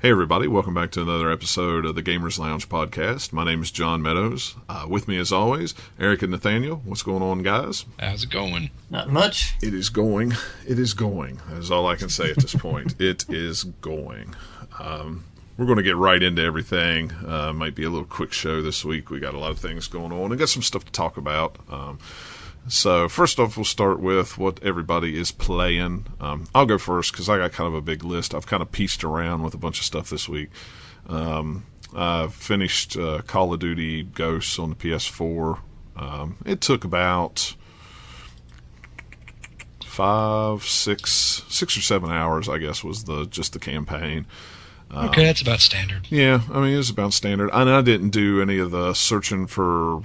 Hey everybody, welcome back to another episode of the Gamers Lounge podcast. My name is John Meadows. With me as always, Erik and Nathanael. What's going on, guys? How's it going? Not much. It is going. It is going. That is all I can say at this point. It is going. We're going to get right into everything. Might be a little quick show this week. We got a lot of things going on and got some stuff to talk about. So first off, we'll start with what everybody is playing. I'll go first because I got kind of a big list. I've kind of pieced around with a bunch of stuff this week. I finished Call of Duty Ghosts on the PS4. It took about 6 or 7 hours, I guess, was just the campaign. Okay, that's about standard. Yeah, I mean, it was about standard. And I didn't do any of the searching for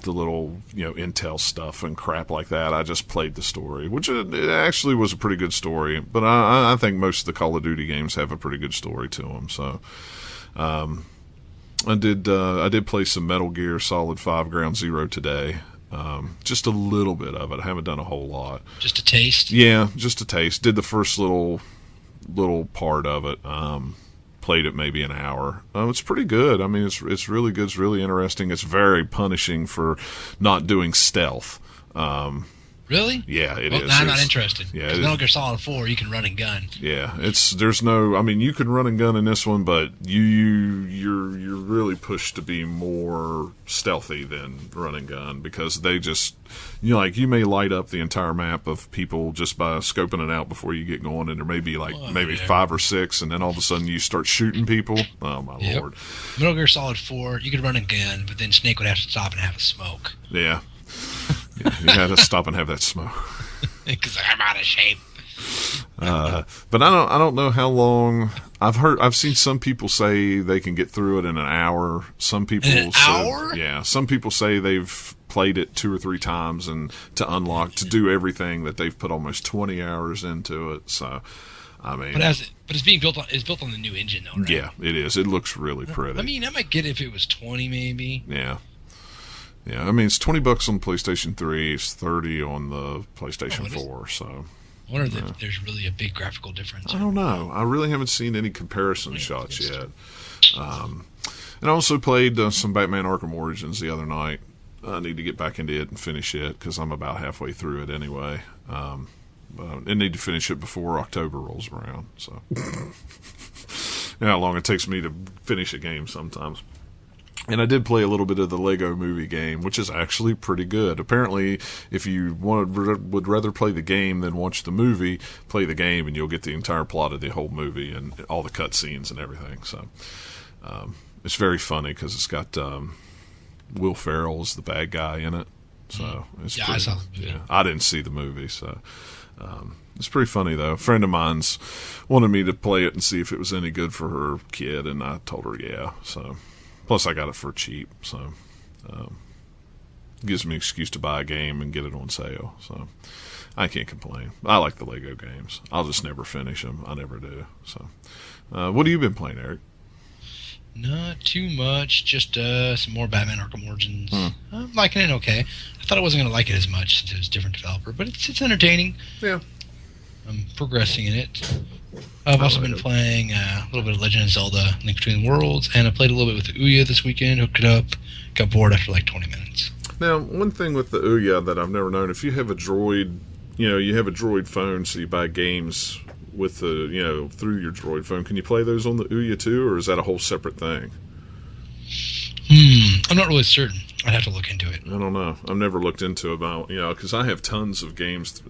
the little, intel stuff and crap like that. I just played the story, which it actually was a pretty good story. But I think most of the Call of Duty games have a pretty good story to them. So I did play some Metal Gear Solid 5 Ground Zero today. Just a little bit of it. I haven't done a whole lot. Just a taste? Yeah, just a taste. Did the first little part of it. Played it maybe an hour. It's pretty good. I mean, it's really good. It's really interesting. It's very punishing for not doing stealth. Really? Yeah, it is. I'm not interested. Yeah, because Metal Gear Solid 4, you can run and gun. Yeah, you can run and gun in this one, but you're really pushed to be more stealthy than run and gun because they just, you may light up the entire map of people just by scoping it out before you get going, and there may be 5 or 6, and then all of a sudden you start shooting people. Oh my Lord! Metal Gear Solid 4, you could run and gun, but then Snake would have to stop and have a smoke. Yeah. You got to stop and have that smoke. Because I'm out of shape. But I don't know how long. I've seen some people say they can get through it in an hour. Some people hour? Yeah. Some people say they've played it 2 or 3 times and to do everything that they've put almost 20 hours into it. So, I mean, but it's being built on the new engine though, right? Yeah, it is. It looks really pretty. I mean, I might get it if it was 20 maybe. Yeah. Yeah, I mean, it's $20 on PlayStation 3, it's $30 on the PlayStation 4, so... I wonder if there's really a big graphical difference. I don't know. I really haven't seen any comparison shots yet. And I also played some Batman Arkham Origins the other night. I need to get back into it and finish it, because I'm about halfway through it anyway. I need to finish it before October rolls around, so... You know how long it takes me to finish a game sometimes. And I did play a little bit of the Lego Movie game, which is actually pretty good. Apparently, if you would rather play the game than watch the movie, play the game and you'll get the entire plot of the whole movie and all the cutscenes and everything. So it's very funny because it's got Will Ferrell as the bad guy in it. So it's I saw the movie. Yeah, I didn't see the movie, so it's pretty funny though. A friend of mine's wanted me to play it and see if it was any good for her kid, and I told her yeah. So. Plus, I got it for cheap, so gives me an excuse to buy a game and get it on sale. So I can't complain. I like the Lego games. I'll just never finish them. I never do. So, what have you been playing, Erik? Not too much. Just some more Batman Arkham Origins. I'm liking it okay. I thought I wasn't going to like it as much since it was a different developer, but it's entertaining. Yeah. I'm progressing in it. I've also been playing a little bit of Legend of Zelda Link Between Worlds, and I played a little bit with the Ouya this weekend, hooked it up, got bored after like 20 minutes. Now, one thing with the Ouya that I've never known, if you have a Droid, you have a Droid phone, so you buy games with the, through your Droid phone, can you play those on the Ouya too, or is that a whole separate thing? I'm not really certain. I'd have to look into it. I don't know. I've never looked into about because I have tons of games,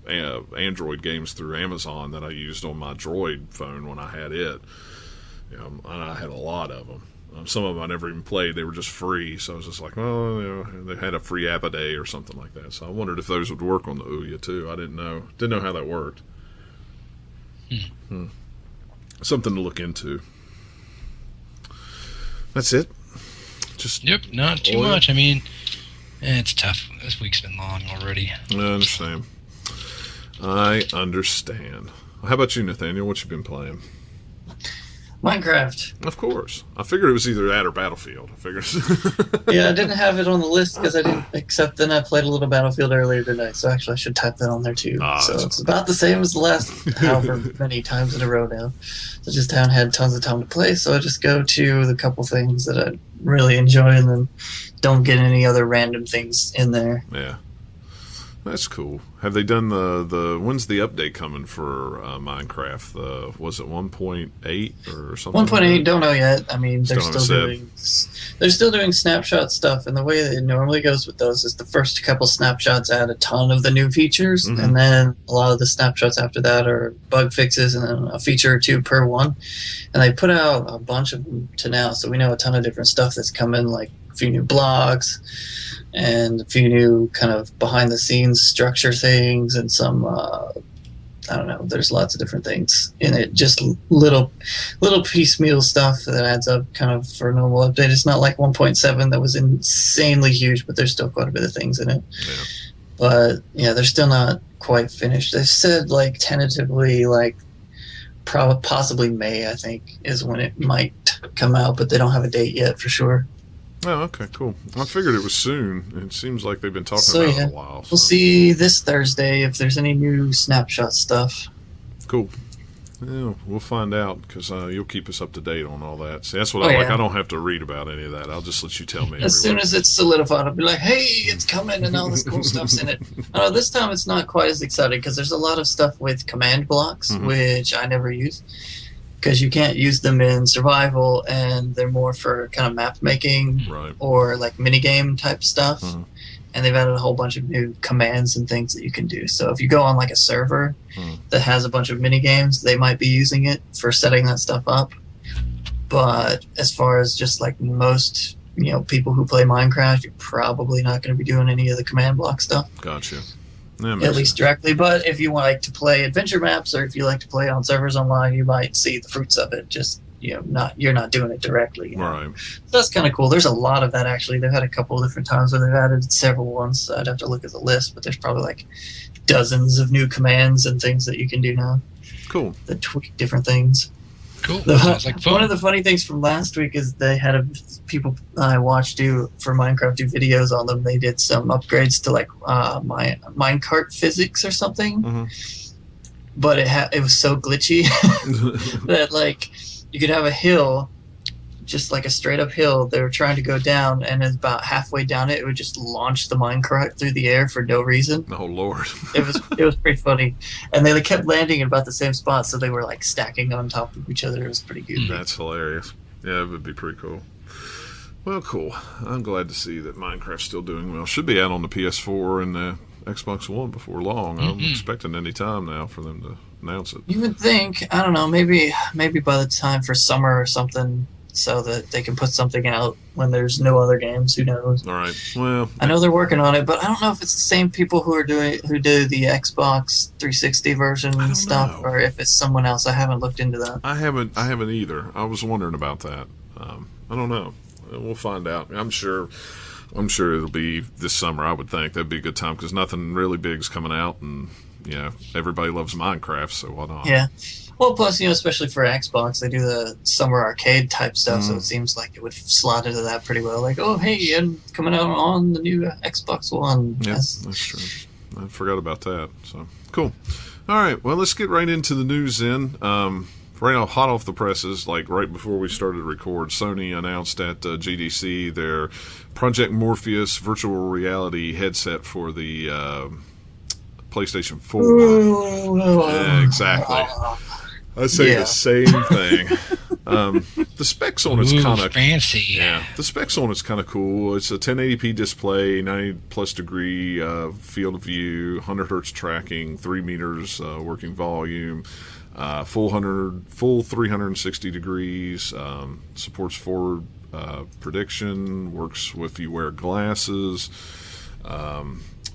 Android games through Amazon that I used on my Droid phone when I had it. And I had a lot of them. Some of them I never even played. They were just free, so I was just like, they had a free app a day or something like that. So I wondered if those would work on the Ouya too. I didn't know how that worked. Something to look into. That's it. Yep, not too much. I mean, it's tough. This week's been long already. I understand. How about you, Nathaniel? What you been playing? Minecraft. Of course. I figured it was either that or Battlefield. I figured. Yeah, I didn't have it on the list because I didn't. Except then I played a little Battlefield earlier tonight, so actually I should type that on there too. So it's about the same as the last however many times in a row now. I just haven't had tons of time to play, so I just go to the couple things that I really enjoy, and then don't get any other random things in there. Yeah. That's cool. Have they done the when's the update coming for Minecraft? Was it 1.8 or something? 1.8, don't know yet. I mean, they're still doing snapshot stuff, and the way that it normally goes with those is the first couple snapshots add a ton of the new features, and then a lot of the snapshots after that are bug fixes and then a feature or two per one. And they put out a bunch of them to now, so we know a ton of different stuff that's coming, like a few new blogs and a few new kind of behind-the-scenes structure things and some, I don't know, there's lots of different things in it. Just little piecemeal stuff that adds up kind of for a normal update. It's not like 1.7 that was insanely huge, but there's still quite a bit of things in it. Yeah. But, yeah, they're still not quite finished. They've said, like, tentatively, like, possibly May, I think, is when it might come out, but they don't have a date yet for sure. Oh, okay, cool. I figured it was soon. It seems like they've been talking about it a while. So. We'll see this Thursday if there's any new snapshot stuff. Cool. Yeah, we'll find out because you'll keep us up to date on all that. See, that's what I like. I don't have to read about any of that. I'll just let you tell me. As soon as it's solidified, I'll be like, hey, it's coming and all this cool stuff's in it. This time it's not quite as exciting because there's a lot of stuff with command blocks, which I never use. Because you can't use them in survival, and they're more for kind of map making or like minigame type stuff. And they've added a whole bunch of new commands and things that you can do. So if you go on like a server that has a bunch of minigames, they might be using it for setting that stuff up. But as far as just like most, people who play Minecraft, you're probably not going to be doing any of the command block stuff. Gotcha. At least directly, but if you like to play adventure maps or if you like to play on servers online, you might see the fruits of it. Just you're not doing it directly. Right. So that's kind of cool. There's a lot of that actually. They've had a couple of different times where they've added several ones. So I'd have to look at the list, but there's probably like dozens of new commands and things that you can do now. Cool. That tweak different things. Cool. Sounds like fun. One of the funny things from last week is they had people I watched for Minecraft do videos on them. They did some upgrades to like minecart physics or something, but it was so glitchy that like you could have a hill, just like a straight up hill. They were trying to go down, and about halfway down it would just launch the minecart through the air for no reason. Oh Lord! It was pretty funny, and they kept landing in about the same spot, so they were like stacking on top of each other. It was pretty good. That's hilarious. Yeah, it would be pretty cool. Well, cool. I'm glad to see that Minecraft's still doing well. Should be out on the PS4 and the Xbox One before long. I'm expecting any time now for them to announce it. You would think, I don't know, maybe by the time for summer or something, so that they can put something out when there's no other games. Who knows? All right. Well, I know they're working on it, but I don't know if it's the same people who do the Xbox 360 version and stuff, or if it's someone else. I haven't looked into that. I haven't either. I was wondering about that. I don't know. We'll find out. I'm sure it'll be this summer. I would think that'd be a good time because nothing really big's coming out, and everybody loves Minecraft, so why not? Yeah. Well, plus, especially for Xbox, they do the summer arcade type stuff, so it seems like it would slot into that pretty well. Like, oh, hey, I'm coming out on the new Xbox One. Yeah, that's true. I forgot about that. So, cool. All right, well, let's get right into the news then. Right now, hot off the presses, like right before we started to record, Sony announced at GDC their Project Morpheus virtual reality headset for the PlayStation 4. Yeah, exactly. I say the same thing. The specs on it's kind of fancy. Yeah, the specs on it's kind of cool. It's a 1080p display, 90 plus degree field of view, 100 hertz tracking, 3 meters working volume, full 360 degrees. Supports forward prediction. Works if you wear glasses.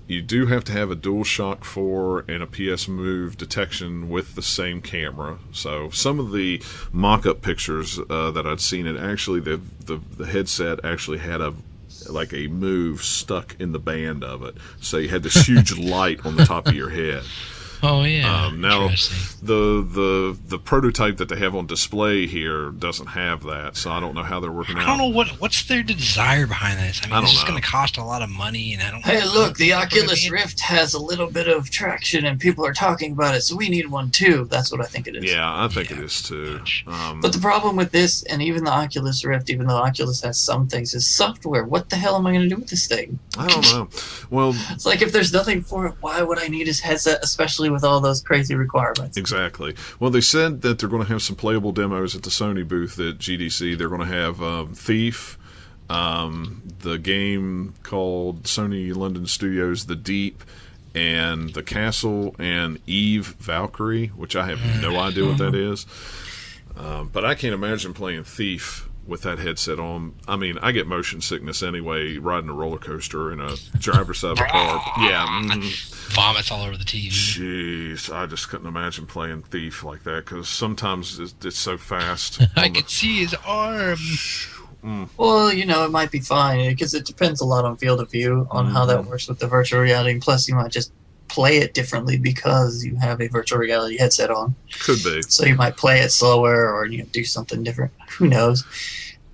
You do have to have a DualShock 4 and a PS Move detection with the same camera. So some of the mock-up pictures that I'd seen, it actually the headset actually had a Move stuck in the band of it. So you had this huge light on the top of your head. Oh yeah. Now the prototype that they have on display here doesn't have that, so I don't know how they're working out. I don't know what's their desire behind this. I mean, it's just going to cost a lot of money, and I don't. Hey, look, the Oculus Rift has a little bit of traction, and people are talking about it, so we need one too. That's what I think it is. Yeah, I think it is too. But the problem with this, and even the Oculus Rift, even though Oculus has some things, is software. What the hell am I going to do with this thing? I don't know. Well, it's like if there's nothing for it, why would I need his headset, especially with all those crazy requirements? Exactly. Well, they said that they're going to have some playable demos at the Sony booth at GDC. They're going to have Thief, the game called Sony London Studios The Deep, and The Castle, and Eve Valkyrie, which I have no idea what that is. But I can't imagine playing Thief with that headset on. I mean, I get motion sickness anyway, riding a roller coaster in a driver's side of a car. Yeah. Vomits all over the TV. Jeez, I just couldn't imagine playing Thief like that, because sometimes it's so fast. I could see his arm. Well, you know, it might be fine, because it depends a lot on field of view, on how that works with the virtual reality. And plus, you might just play it differently because you have a virtual reality headset on. Could be. So you might play it slower, or do something different. Who knows?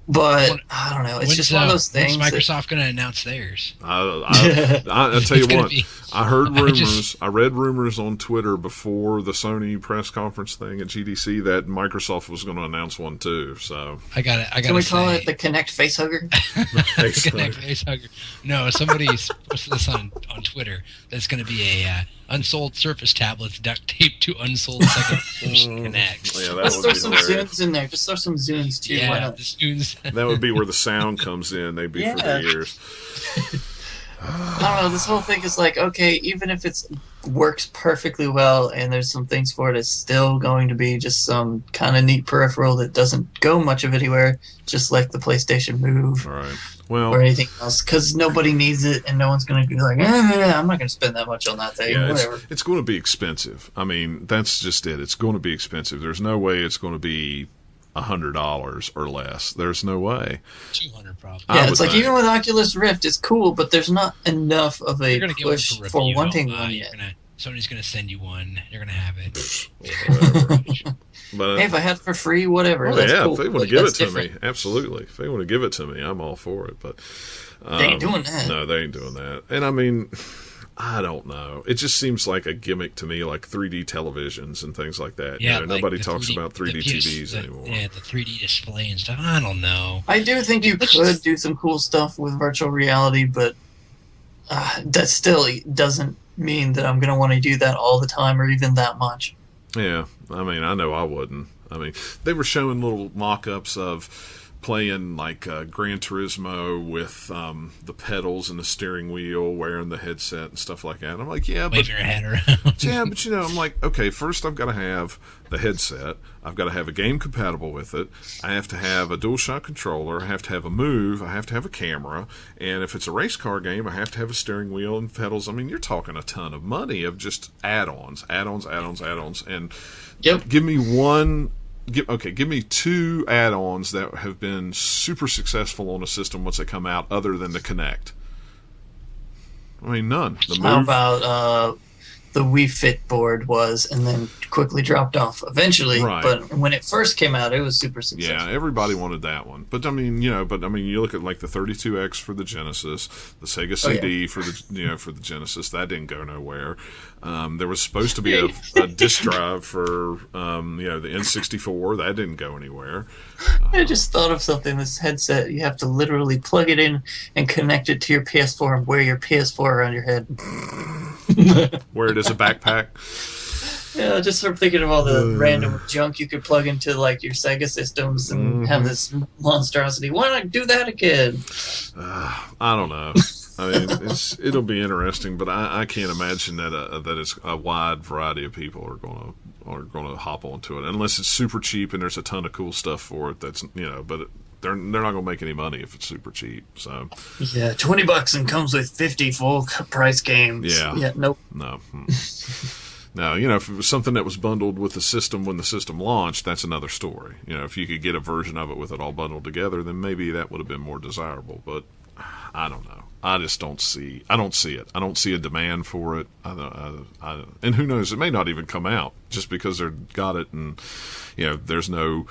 But I don't know. It's just one of those things. When's Microsoft going to announce theirs? I tell you what, I heard rumors. I read rumors on Twitter before the Sony press conference thing at GDC that Microsoft was going to announce one too. So I got it. Can we call it the Kinect Facehugger? Kinect Facehugger. No, somebody's posted this on Twitter. That's going to be a unsold Surface tablets duct taped to unsold second Kinect. Yeah, Let's throw some Zunes in there. Just throw some Zunes too. Yeah, the Zunes. That would be where the sound comes in. They'd be for the ears. I don't know. This whole thing is like, okay, even if it works perfectly well and there's some things for it, it's still going to be just some kind of neat peripheral that doesn't go much of anywhere, just like the PlayStation Move. Right. Well, or anything else, because nobody needs it, and no one's going to be like, I'm not going to spend that much on that thing. Yeah, whatever. It's going to be expensive. I mean, that's just it. It's going to be expensive. There's no way it's going to be $100 or less. There's no way. 200 probably. Yeah, it's like even with Oculus Rift, it's cool, but there's not enough of a push for wanting one yet. Somebody's going to send you one. You're going to have it. But, hey, if I had it for free, whatever. That's cool. If they want to give it to me, absolutely. If they want to give it to me, I'm all for it. But they ain't doing that. No, they ain't doing that. And I mean, I don't know. It just seems like a gimmick to me, like 3D televisions and things like that. Yeah, like nobody talks about 3D TVs anymore. Yeah, the 3D display and stuff. I don't know. I do think you could do some cool stuff with virtual reality, but that still doesn't mean that I'm going to want to do that all the time or even that much. Yeah, I mean, I know I wouldn't. I mean, they were showing little mock-ups of playing like Gran Turismo with the pedals and the steering wheel, wearing the headset and stuff like that. And I'm like, yeah, but your head around. Yeah, but I'm like, okay, first I've got to have the headset. I've got to have a game compatible with it. I have to have a DualShock controller. I have to have a Move. I have to have a camera. And if it's a race car game, I have to have a steering wheel and pedals. I mean, you're talking a ton of money of just add-ons. And give me one. Give me two add-ons that have been super successful on a system once they come out, other than the Kinect. I mean, none. The Move. How about the Wii Fit board was, and then quickly dropped off eventually. Right. But when it first came out, it was super successful. Yeah, everybody wanted that one. But I mean, you look at like the 32X for the Genesis, the Sega CD for the for the Genesis. That didn't go nowhere. There was supposed to be a disk drive for the N64. That didn't go anywhere. I just thought of something. This headset, you have to literally plug it in and connect it to your PS4 and wear your PS4 around your head. Wear it as a backpack. Yeah, just sort of thinking of all the random junk you could plug into like your Sega systems and have this monstrosity. Why not do that again? I don't know. I mean, it'll be interesting, but I can't imagine that it's a wide variety of people are gonna hop onto it, unless it's super cheap and there's a ton of cool stuff for it. That's but they're not gonna make any money if it's super cheap. So yeah, $20 and comes with 50 full price games. Yeah, nope. No. Now, if it was something that was bundled with the system when the system launched, that's another story. If you could get a version of it with it all bundled together, then maybe that would have been more desirable. But I don't know. I just don't see. I don't see it. I don't see a demand for it. And who knows? It may not even come out just because they've got it, and there's no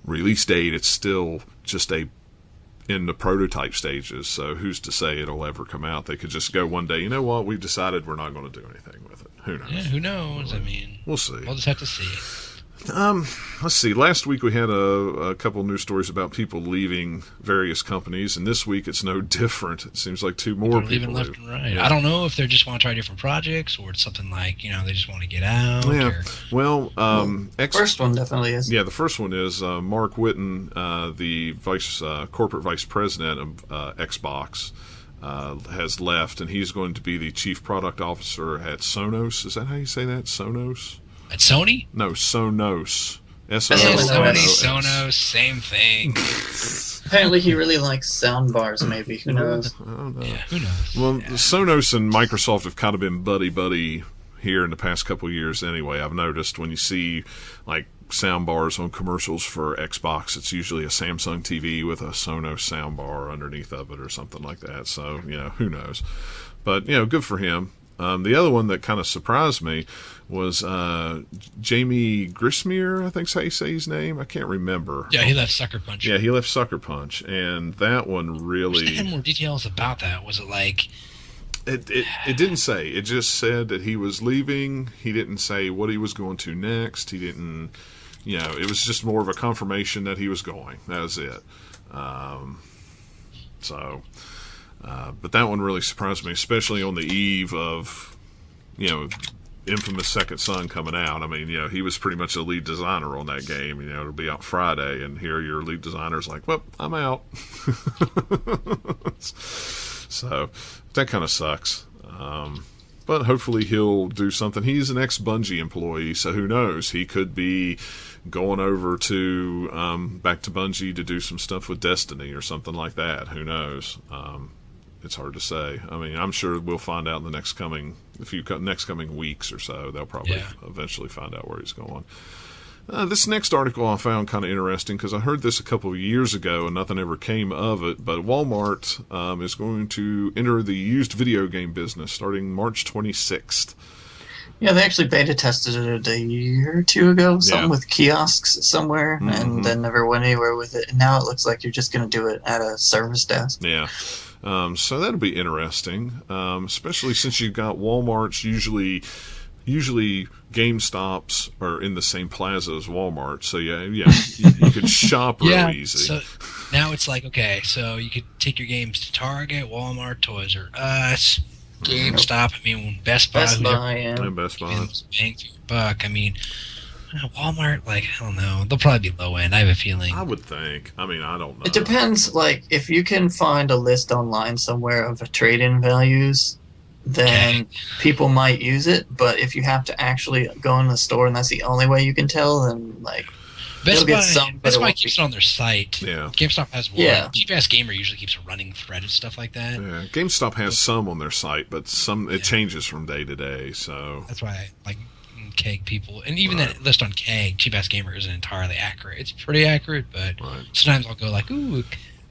release date. It's still just in the prototype stages. So who's to say it'll ever come out? They could just go one day. You know what? We've decided we're not going to do anything with it. Who knows? Yeah, who knows? I mean, we'll see. We'll just have to see. Let's see. Last week we had a couple news stories about people leaving various companies, and this week it's no different. It seems like two more people leaving left and right. Yeah. I don't know if they just want to try different projects, or it's something like they just want to get out. Yeah. Well, first one definitely is. Yeah, the first one is Mark Whitten, the corporate vice president of Xbox, has left, and he's going to be the chief product officer at Sonos. Is that how you say that? Sonos? At Sony? No, Sonos. Sonos, same thing. Apparently he really likes sound bars, maybe. Who knows? I don't know. Yeah, who knows? Well, Sonos and Microsoft have kind of been buddy-buddy here in the past couple of years anyway. I've noticed when you see, like, sound bars on commercials for Xbox, it's usually a Samsung TV with a Sonos sound bar underneath of it or something like that. So, who knows? But, good for him. The other one that kind of surprised me was Jamie Grissmere, I think's how you say his name. I can't remember. Yeah, he left Sucker Punch. Yeah, he left Sucker Punch, and that one really... I had more details about that. Was it like... It didn't say. It just said that he was leaving. He didn't say what he was going to next. He didn't... it was just more of a confirmation that he was going. That was it. But that one really surprised me, especially on the eve of, infamous Second Son coming out. I mean, he was pretty much the lead designer on that game. It'll be out Friday, and here your lead designer's like, well, I'm out. So that kind of sucks. But hopefully he'll do something. He's an ex-Bungie employee, so who knows? He could be going over to back to Bungie to do some stuff with Destiny or something like that. Who knows? It's hard to say. I mean, I'm sure we'll find out in the next coming weeks or so. They'll probably eventually find out where he's going. This next article I found kind of interesting because I heard this a couple of years ago and nothing ever came of it. But Walmart is going to enter the used video game business starting March 26th. Yeah, they actually beta tested it a year or two ago, something with kiosks somewhere, and then never went anywhere with it. And now it looks like you're just going to do it at a service desk. Yeah. So that'll be interesting, especially since you've got Walmart's usually GameStops are in the same plaza as Walmart. So you could shop real easy. So now it's like, okay, so you could take your games to Target, Walmart, Toys R Us, GameStop. I mean, Best Buy. Best Buy. Bang for your buck. I mean, Walmart, I don't know. They'll probably be low end, I have a feeling. I would think. I mean, I don't know. It depends. If you can find a list online somewhere of trade-in values, then people might use it. But if you have to actually go in the store and that's the only way you can tell, then, Best Buy keeps it on their site. Yeah. GameStop has one. Yeah. Cheap-ass Gamer usually keeps a running thread of stuff like that. Yeah. GameStop has some on their site, but it changes from day to day. So that's why Keg people, and even that list on Keg, Cheap Ass Gamer isn't entirely accurate. It's pretty accurate, but sometimes I'll go ooh, it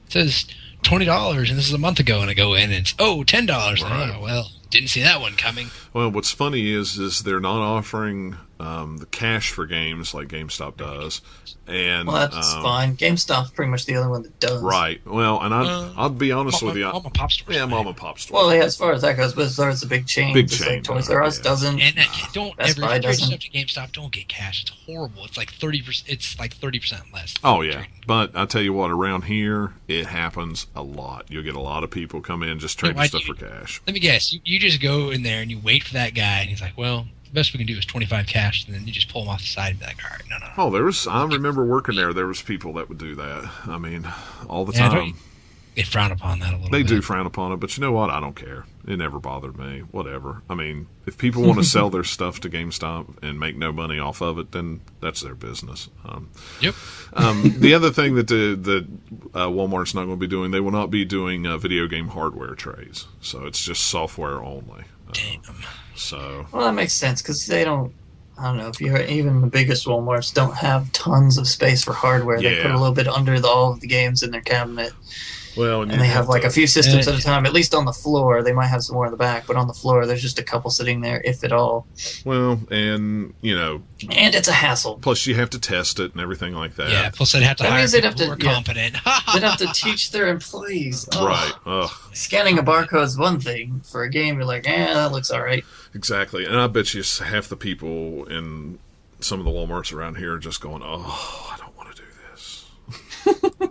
says $20 and this is a month ago, and I go in and it's $10. Oh, well, didn't see that one coming. Well, what's funny is they're not offering the cash for games like GameStop does. And that's fine. GameStop's pretty much the only one that does. Right. Well, and I'll be honest with you. Mom and Pop stores. Yeah, Mom and Pop stores. Well, as far as that goes, but as far as the big chains, Toys R Us doesn't. And don't Best ever Buy trade doesn't. stuff to GameStop. Don't get cash. It's horrible. It's 30%. It's 30% less. Oh yeah, but I tell you what, around here it happens a lot. You'll get a lot of people come in just trading stuff for cash. Let me guess. You just go in there and you wait for that guy, and he's like, well, the best we can do is 25 cash, and then you just pull them off the side and be like, all right, no. Oh, I remember working there. There was people that would do that. I mean, all the time. They frown upon that a little bit. They do frown upon it, but you know what? I don't care. It never bothered me. Whatever. I mean, if people want to sell their stuff to GameStop and make no money off of it, then that's their business. Yep. The other thing that Walmart's not going to be doing, they will not be doing video game hardware trades. So it's just software only. Damn. Well, that makes sense because they don't. I don't know if you're even the biggest Walmarts don't have tons of space for hardware. They put a little bit under all of the games in their cabinet. Well, and they have like a few systems at a time, at least on the floor. They might have some more in the back, but on the floor, there's just a couple sitting there, if at all. Well, and, And it's a hassle. Plus, you have to test it and everything like that. Yeah, plus they'd have to hire people who are competent. They'd have to teach their employees. Oh. Right. Ugh. Scanning a barcode is one thing. For a game, you're like, that looks all right. Exactly. And I bet you half the people in some of the Walmarts around here are just going, I don't want to do this.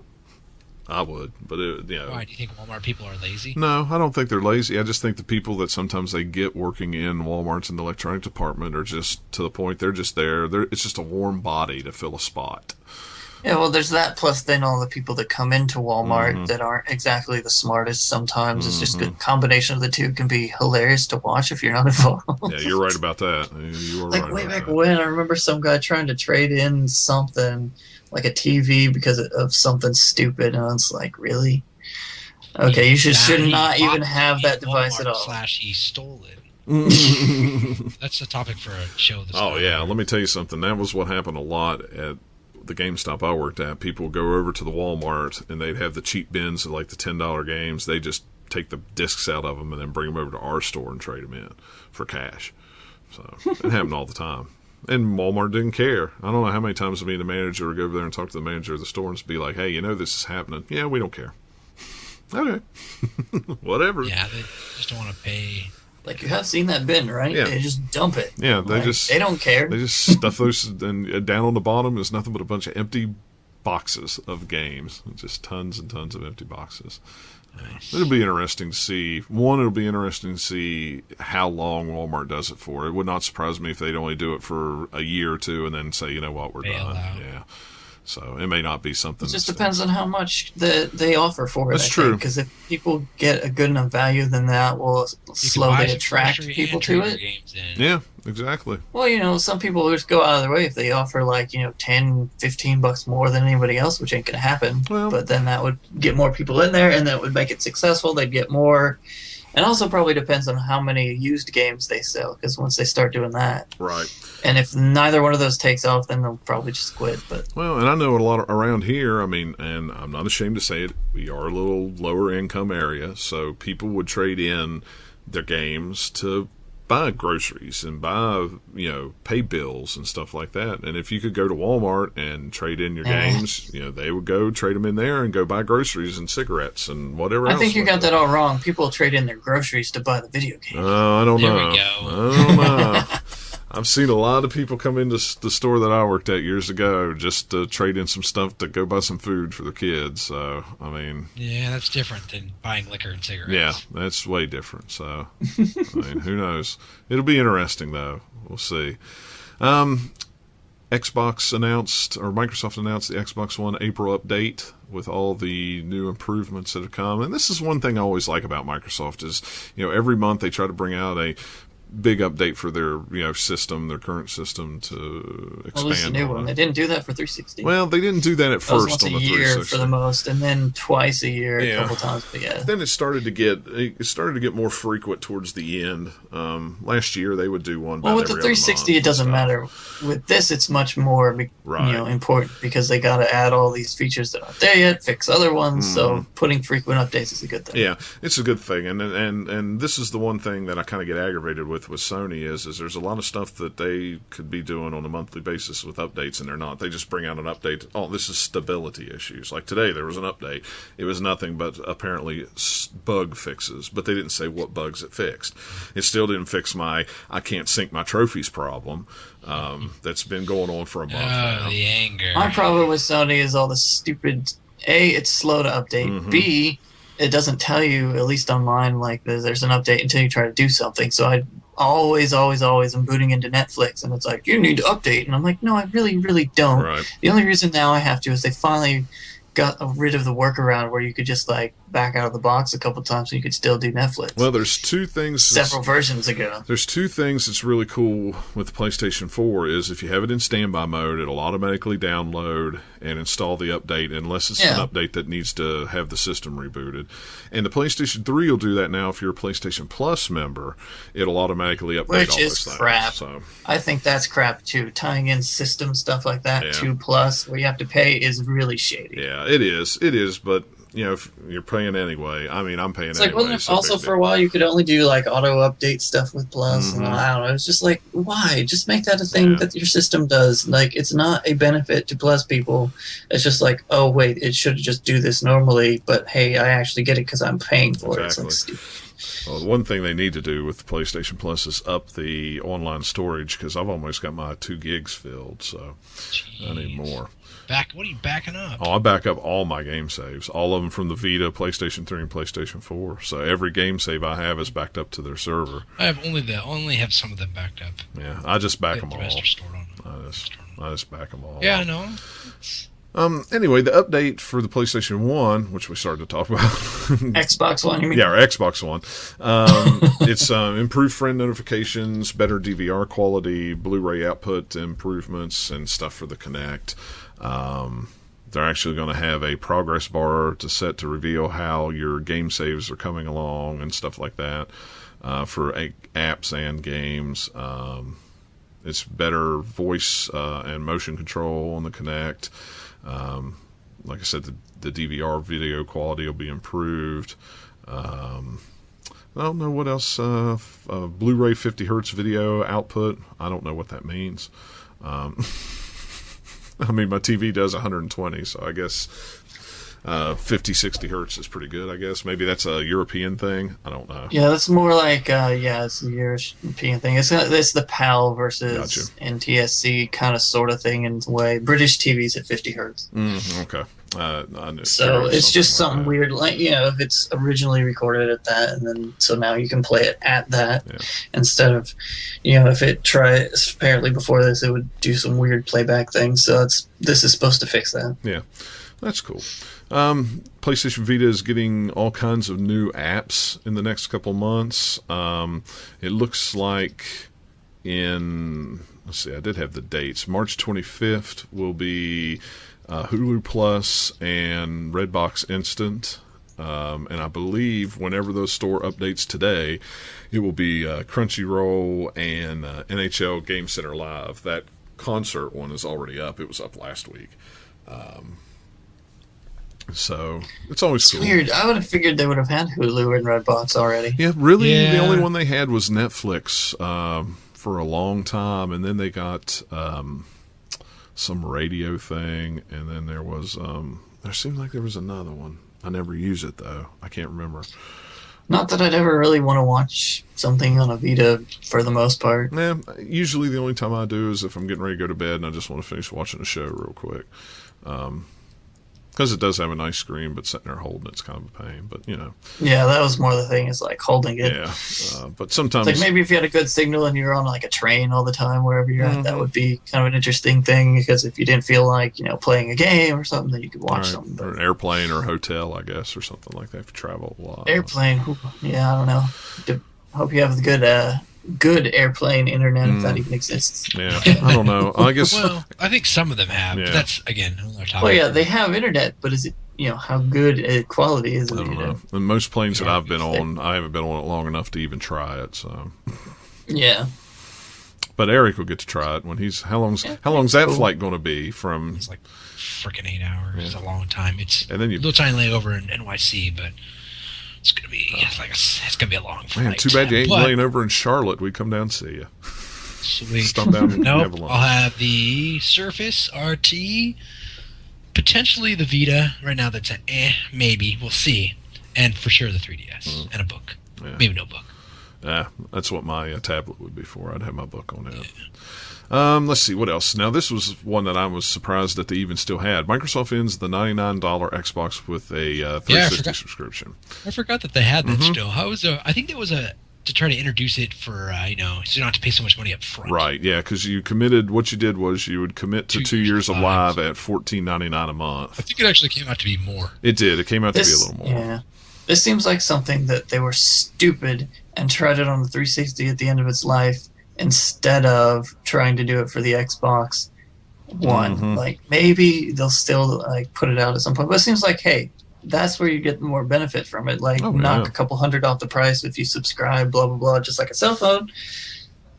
I would, but Why, do you think Walmart people are lazy? No, I don't think they're lazy. I just think the people that sometimes they get working in Walmart's in the electronic department are just to the point they're just there. It's just a warm body to fill a spot. Yeah, well, there's that. Plus, then all the people that come into Walmart that aren't exactly the smartest sometimes. It's just a combination of the two can be hilarious to watch if you're not involved. Yeah, you're right about that. You are like right way about back that. when, I remember some guy trying to trade in something like a TV because of something stupid, and I was like, really? Okay, you should not even have that device at all. / he stole it. That's the topic for a show. Let me tell you something. That was what happened a lot at the GameStop I worked at. People would go over to the Walmart and they'd have the cheap bins of like the $10 games. They just take the discs out of them and then bring them over to our store and trade them in for cash. So it happened all the time. And Walmart didn't care. I don't know how many times the manager would go over there and talk to the manager of the store and just be like, hey, this is happening. Yeah, we don't care. Okay. Whatever. Yeah, they just don't want to pay. Like, you have seen that bin, right? Yeah. They just dump it. Yeah, they don't care. They just stuff those, and down on the bottom is nothing but a bunch of empty boxes of games. Just tons and tons of empty boxes. Nice. It'll be interesting to see. One, it'll be interesting to see how long Walmart does it for. It would not surprise me if they'd only do it for a year or two and then say, you know what, we're done. Yeah. So it may not be something. It just depends on how much they offer for it. That's true. Because if people get a good enough value, then that will slowly attract people to it. Yeah, exactly. Well, some people just go out of their way if they offer like, $10, $15 more than anybody else, which ain't going to happen. Well, but then that would get more people in there, and that would make it successful. They'd get more. And also probably depends on how many used games they sell, because once they start doing that. Right. And if neither one of those takes off, then they'll probably just quit. Well, and I know a lot around here, and I'm not ashamed to say it, we are a little lower income area, so people would trade in their games to buy groceries and buy, pay bills and stuff like that. And if you could go to Walmart and trade in your games, they would go trade them in there and go buy groceries and cigarettes and whatever else. I think you got that all wrong. People trade in their groceries to buy the video game. I don't know. There we go. I don't know. I've seen a lot of people come into the store that I worked at years ago just to trade in some stuff to go buy some food for their kids. So, yeah, that's different than buying liquor and cigarettes. Yeah, that's way different. So, who knows? It'll be interesting, though. We'll see. Xbox announced, or Microsoft announced the Xbox One April update with all the new improvements that have come. And this is one thing I always like about Microsoft is, every month they try to bring out a big update for their system, their current system to expand. Well, this is a new one. They didn't do that for 360. Well, they didn't do that at first on the 360. Once a year for the most, and then twice a year, a couple times. But yeah. Then it started to get more frequent towards the end. Last year they would do one. Well, with the 360, it doesn't matter. With this, it's much more important because they got to add all these features that aren't there yet, fix other ones. So putting frequent updates is a good thing. Yeah, it's a good thing, and this is the one thing that I kind of get aggravated with Sony is there's a lot of stuff that they could be doing on a monthly basis with updates, and they're not. They just bring out an update. Oh, this is stability issues. Like today, there was an update. It was nothing but apparently bug fixes, but they didn't say what bugs it fixed. It still didn't fix my I can't sync my trophies problem. That's been going on for a month now. The anger. My problem with Sony is all the stupid. A, it's slow to update. B, it doesn't tell you, at least on mine, like there's an update until you try to do something. So I always am booting into Netflix, and it's like, you need to update. And I'm like, no, I really, really don't. Right. The only reason now I have to is they finally got rid of the workaround where you could just like back out of the box a couple times so you could still do Netflix. Well, there's two things. Several versions ago. There's two things that's really cool with the PlayStation 4 is if you have it in standby mode, it'll automatically download and install the update unless it's an update that needs to have the system rebooted. And the PlayStation 3 will do that now if you're a PlayStation Plus member. It'll automatically update Which all is those crap. things. So. I think that's crap too. Tying in system stuff like that to Plus where you have to pay is really shady. Yeah, it is. It is, but if you're paying anyway, I mean, I'm paying it's anyway. Wasn't it also for a while you could only do like auto update stuff with Plus, and I don't know. It's just like, why? Just make that a thing that your system does. Like, it's not a benefit to Plus people. It's just like, oh wait, it should just do this normally, but hey, I actually get it because I'm paying for it. It's like stupid. Well, the one thing they need to do with the PlayStation Plus is up the online storage, because I've almost got my 2 gigs filled, so I need more. What are you backing up? Oh, I back up all my game saves, all of them from the Vita, PlayStation 3, and PlayStation 4. So every game save I have is backed up to their server. I have only have some of them backed up. Yeah, I just back them all. The rest are stored on. I just back them all. Yeah, I know. Anyway, the update for the PlayStation 1, which we started to talk about. Xbox One, you mean? Yeah, our Xbox One. It's improved friend notifications, better DVR quality, Blu-ray output improvements, and stuff for the Kinect. They're actually going to have a progress bar to set to reveal how your game saves are coming along and stuff like that for apps and games. It's better voice and motion control on the Kinect. Like I said, the DVR video quality will be improved. I don't know what else. Blu-ray 50 hertz video output. I don't know what that means. I mean, my TV does 120, so I guess 50, 60 hertz is pretty good, I guess. Maybe that's a European thing. I don't know. Yeah, that's more like, it's a European thing. It's the PAL versus NTSC kind of sort of thing in a way. British TV's at 50 hertz. Okay. So it's just something weird, like, if it's originally recorded at that, and then so now you can play it at that instead of, if it tries, apparently before this, it would do some weird playback things. So this is supposed to fix that. Yeah, that's cool. PlayStation Vita is getting all kinds of new apps in the next couple months. It looks like let's see, I did have the dates. March 25th will be Hulu Plus and Redbox Instant. And I believe whenever those store updates today, it will be Crunchyroll and NHL Game Center Live. That concert one is already up. It was up last week. So it's always cool. Weird. I would have figured they would have had Hulu and Redbox already. Yeah, really. Yeah. The only one they had was Netflix for a long time, and then they got some radio thing, and then there was there seemed like there was another one. I never use it though. I can't remember. Not that I'd ever really want to watch something on a Vita for the most part. Yeah, usually the only time I do is if I'm getting ready to go to bed and I just want to finish watching a show real quick. Because it does have a nice screen, but sitting there holding it's kind of a pain. But Yeah, that was more the thing, is like holding it. Yeah, but sometimes it's like maybe if you had a good signal and you're on like a train all the time wherever you're at, that would be kind of an interesting thing. Because if you didn't feel like playing a game or something, then you could watch something. Or an airplane or a hotel, I guess, or something like that. If you travel a lot. Airplane, yeah, I don't know. Hope you have the good airplane internet if that even exists. Yeah, I don't know. I guess. Well, I think some of them have. Yeah. But that's again another topic. Well, yeah, they have internet, but is it how good quality is it? I don't know. And most planes that I've been on, I haven't been on it long enough to even try it. So. Yeah. But Eric will get to try it when he's. How long's that flight going to be from? It's like freaking 8 hours. Yeah. It's a long time. It's and then a little tiny layover in NYC, but. It's gonna be it's gonna be a long flight. Man, too bad you ain't laying over in Charlotte. We come down and see you. Sweet. Stop down. Nope. I'll have the Surface RT, potentially the Vita. Right now, that's maybe. We'll see. And for sure the 3DS and a book. Yeah. Maybe no book. Yeah, that's what my tablet would be for. I'd have my book on it. Yeah. Let's see, what else? Now, this was one that I was surprised that they even still had. Microsoft ends the $99 Xbox with a 360 subscription. I forgot that they had that still. I think there was to try to introduce it for, so you don't have to pay so much money up front. Right, yeah, because what you did was you would commit to 2 years of live at $14.99 a month. I think it actually came out to be more. It did. It came out to be a little more. Yeah. This seems like something that they were stupid and tried it on the 360 at the end of its life, instead of trying to do it for the Xbox One. Like, maybe they'll still put it out at some point. But it seems like, hey, that's where you get more benefit from it. Like, knock a couple $100 off the price if you subscribe, blah, blah, blah, just like a cell phone.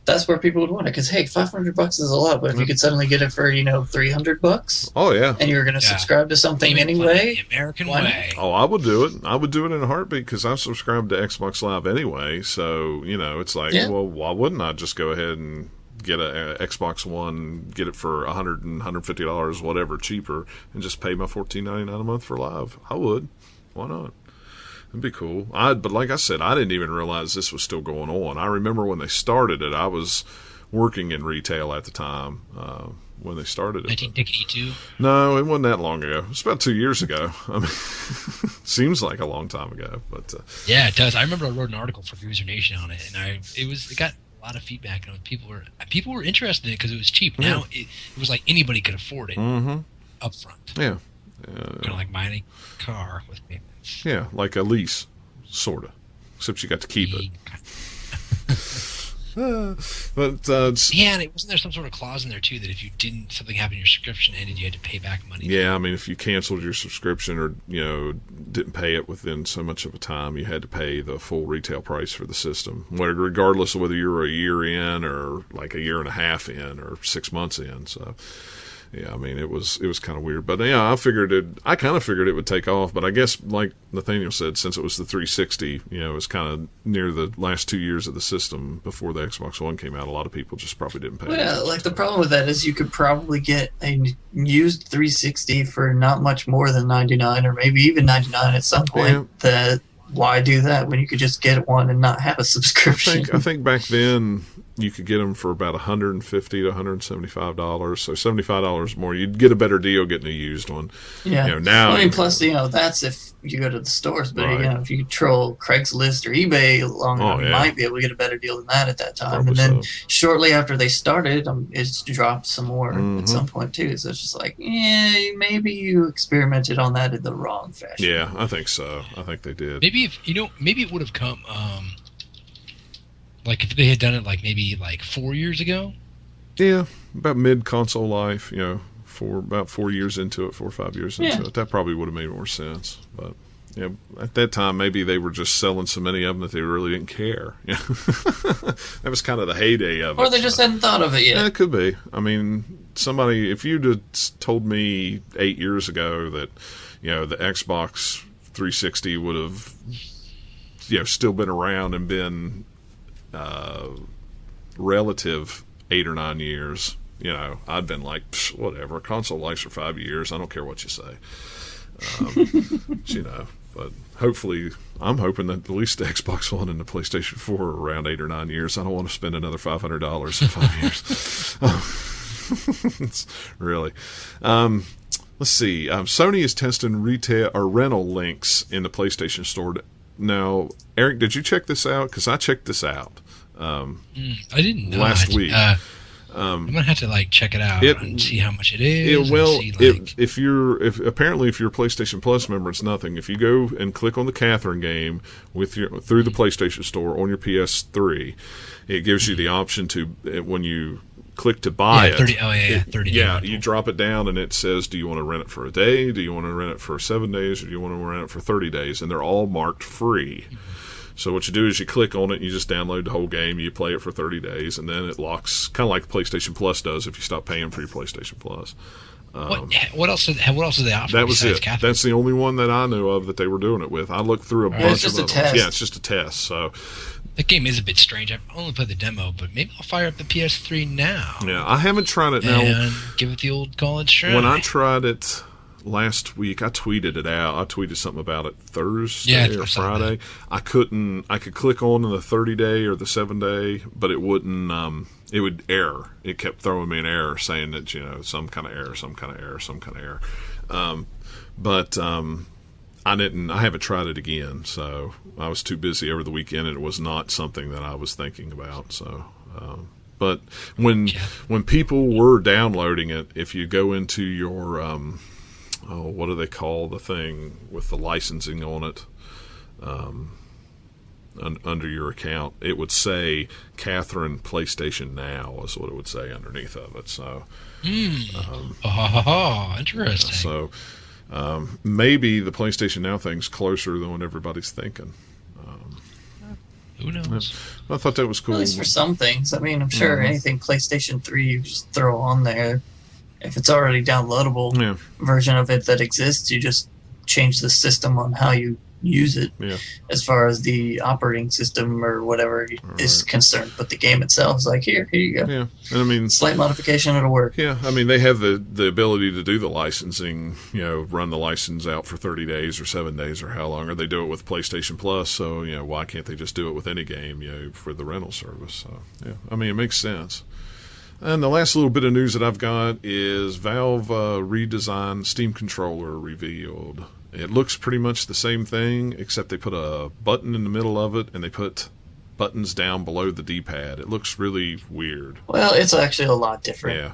that's where people would want it. Because hey, $500 is a lot, but if you could suddenly get it for $300, oh yeah, and you're going to subscribe to something anyway, the American way. Oh, I would do it. I would do it in a heartbeat because I'm subscribed to Xbox Live anyway. So it's like, well, why wouldn't I just go ahead and get a Xbox One, get it for $100 and $150, whatever, cheaper, and just pay my $14.99 a month for Live? I would. Why not? It'd be cool. But like I said, I didn't even realize this was still going on. I remember when they started it, I was working in retail at the time when they started it. 1982? No, it wasn't that long ago. It's about 2 years ago. I mean, seems like a long time ago. But yeah, it does. I remember I wrote an article for User Nation on it, and it got a lot of feedback. And people were interested in it because it was cheap. Yeah. Now it was like anybody could afford it up front. Yeah. Kind of like buying a car with payments. Yeah, like a lease, sort of. Except you got to keep it. But and it wasn't there some sort of clause in there too that if you something happened, your subscription ended, you had to pay back money. Yeah, I mean, if you canceled your subscription or didn't pay it within so much of a time, you had to pay the full retail price for the system, regardless of whether you were a year in or like a year and a half in or 6 months in. So. Yeah, I mean, it was kind of weird, but yeah, I kind of figured it would take off, but I guess like Nathaniel said, since it was the 360, it was kind of near the last 2 years of the system before the Xbox One came out. A lot of people just probably didn't pay. Well, like the problem with that is you could probably get a used 360 for not much more than 99 or maybe even 99 at some point. Yeah. Why do that when you could just get one and not have a subscription? I think back then you could get them for about $150 to $175, so $75 more. You'd get a better deal getting a used one. Yeah. Now. I mean, plus that's if you go to the stores, but if you troll Craigslist or eBay long enough, you might be able to get a better deal than that at that time. Probably. And then shortly after they started, it's dropped some more at some point too. So it's just like, maybe you experimented on that in the wrong fashion. Yeah, I think so. I think they did. Maybe maybe it would have come. Like if they had done it maybe 4 years ago. Yeah, about mid-console life, for about 4 years into it, 4 or 5 years into it. That probably would have made more sense. But at that time, maybe they were just selling so many of them that they really didn't care. That was kind of the heyday of it. Or they just hadn't thought of it yet. Yeah, it could be. I mean, if you'd have told me 8 years ago that, the Xbox 360 would have, still been around and been relative 8 or 9 years, I'd been like, whatever, console lives for 5 years, I don't care what you say. But hopefully I'm hoping that at least the Xbox One and the PlayStation 4 are around 8 or 9 years. I don't want to spend another $500 in 5 years. Really. Let's see. Sony is testing retail or rental links in the PlayStation Store. Now, Eric, did you check this out? Because I checked this out. I didn't know last week. I'm gonna have to check it out and see how much it is. If you're a PlayStation Plus member, it's nothing. If you go and click on the Catherine game through the PlayStation Store on your PS3, it gives you the option to when you click to buy it. 30 you drop it down and it says, do you want to rent it for a day? Do you want to rent it for 7 days? Or do you want to rent it for 30 days? And they're all marked free. So what you do is you click on it, and you just download the whole game, you play it for 30 days, and then it locks, kind of like PlayStation Plus does if you stop paying for your PlayStation Plus. What else did they offer? That was it. Catherine? That's the only one that I knew of that they were doing it with. I looked through a bunch of others. Test. Yeah, it's just a test. So the game is a bit strange. I've only played the demo, but maybe I'll fire up the PS3 now. Yeah, I haven't tried it now. And give it the old college try. When I tried it last week, I tweeted it out. I tweeted something about it Thursday or Friday. I could click on the 30-day or the 7-day, but it wouldn't. It would error. It kept throwing me an error saying that some kind of error. But I didn't. I haven't tried it again. So I was too busy over the weekend, and it was not something that I was thinking about. So. But when people were downloading it, if you go into your what do they call the thing with the licensing on it? Under your account, it would say Catherine PlayStation Now is what it would say underneath of it. So, interesting. So, maybe the PlayStation Now thing's closer than what everybody's thinking. Who knows? I thought that was cool. At least for some things. I mean, I'm sure anything PlayStation 3 you just throw on there. If it's already downloadable version of it that exists, you just change the system on how you use it as far as the operating system or whatever is concerned. But the game itself is like, here you go. Yeah, and I mean, slight modification, it'll work. Yeah, I mean, they have the ability to do the licensing, run the license out for 30 days or 7 days or how long, or they do it with PlayStation Plus, so, why can't they just do it with any game, for the rental service? So, yeah, I mean, it makes sense. And the last little bit of news that I've got is Valve redesigned Steam controller revealed. It looks pretty much the same thing, except they put a button in the middle of it, and they put buttons down below the D-pad. It looks really weird. Well, it's actually a lot different. Yeah.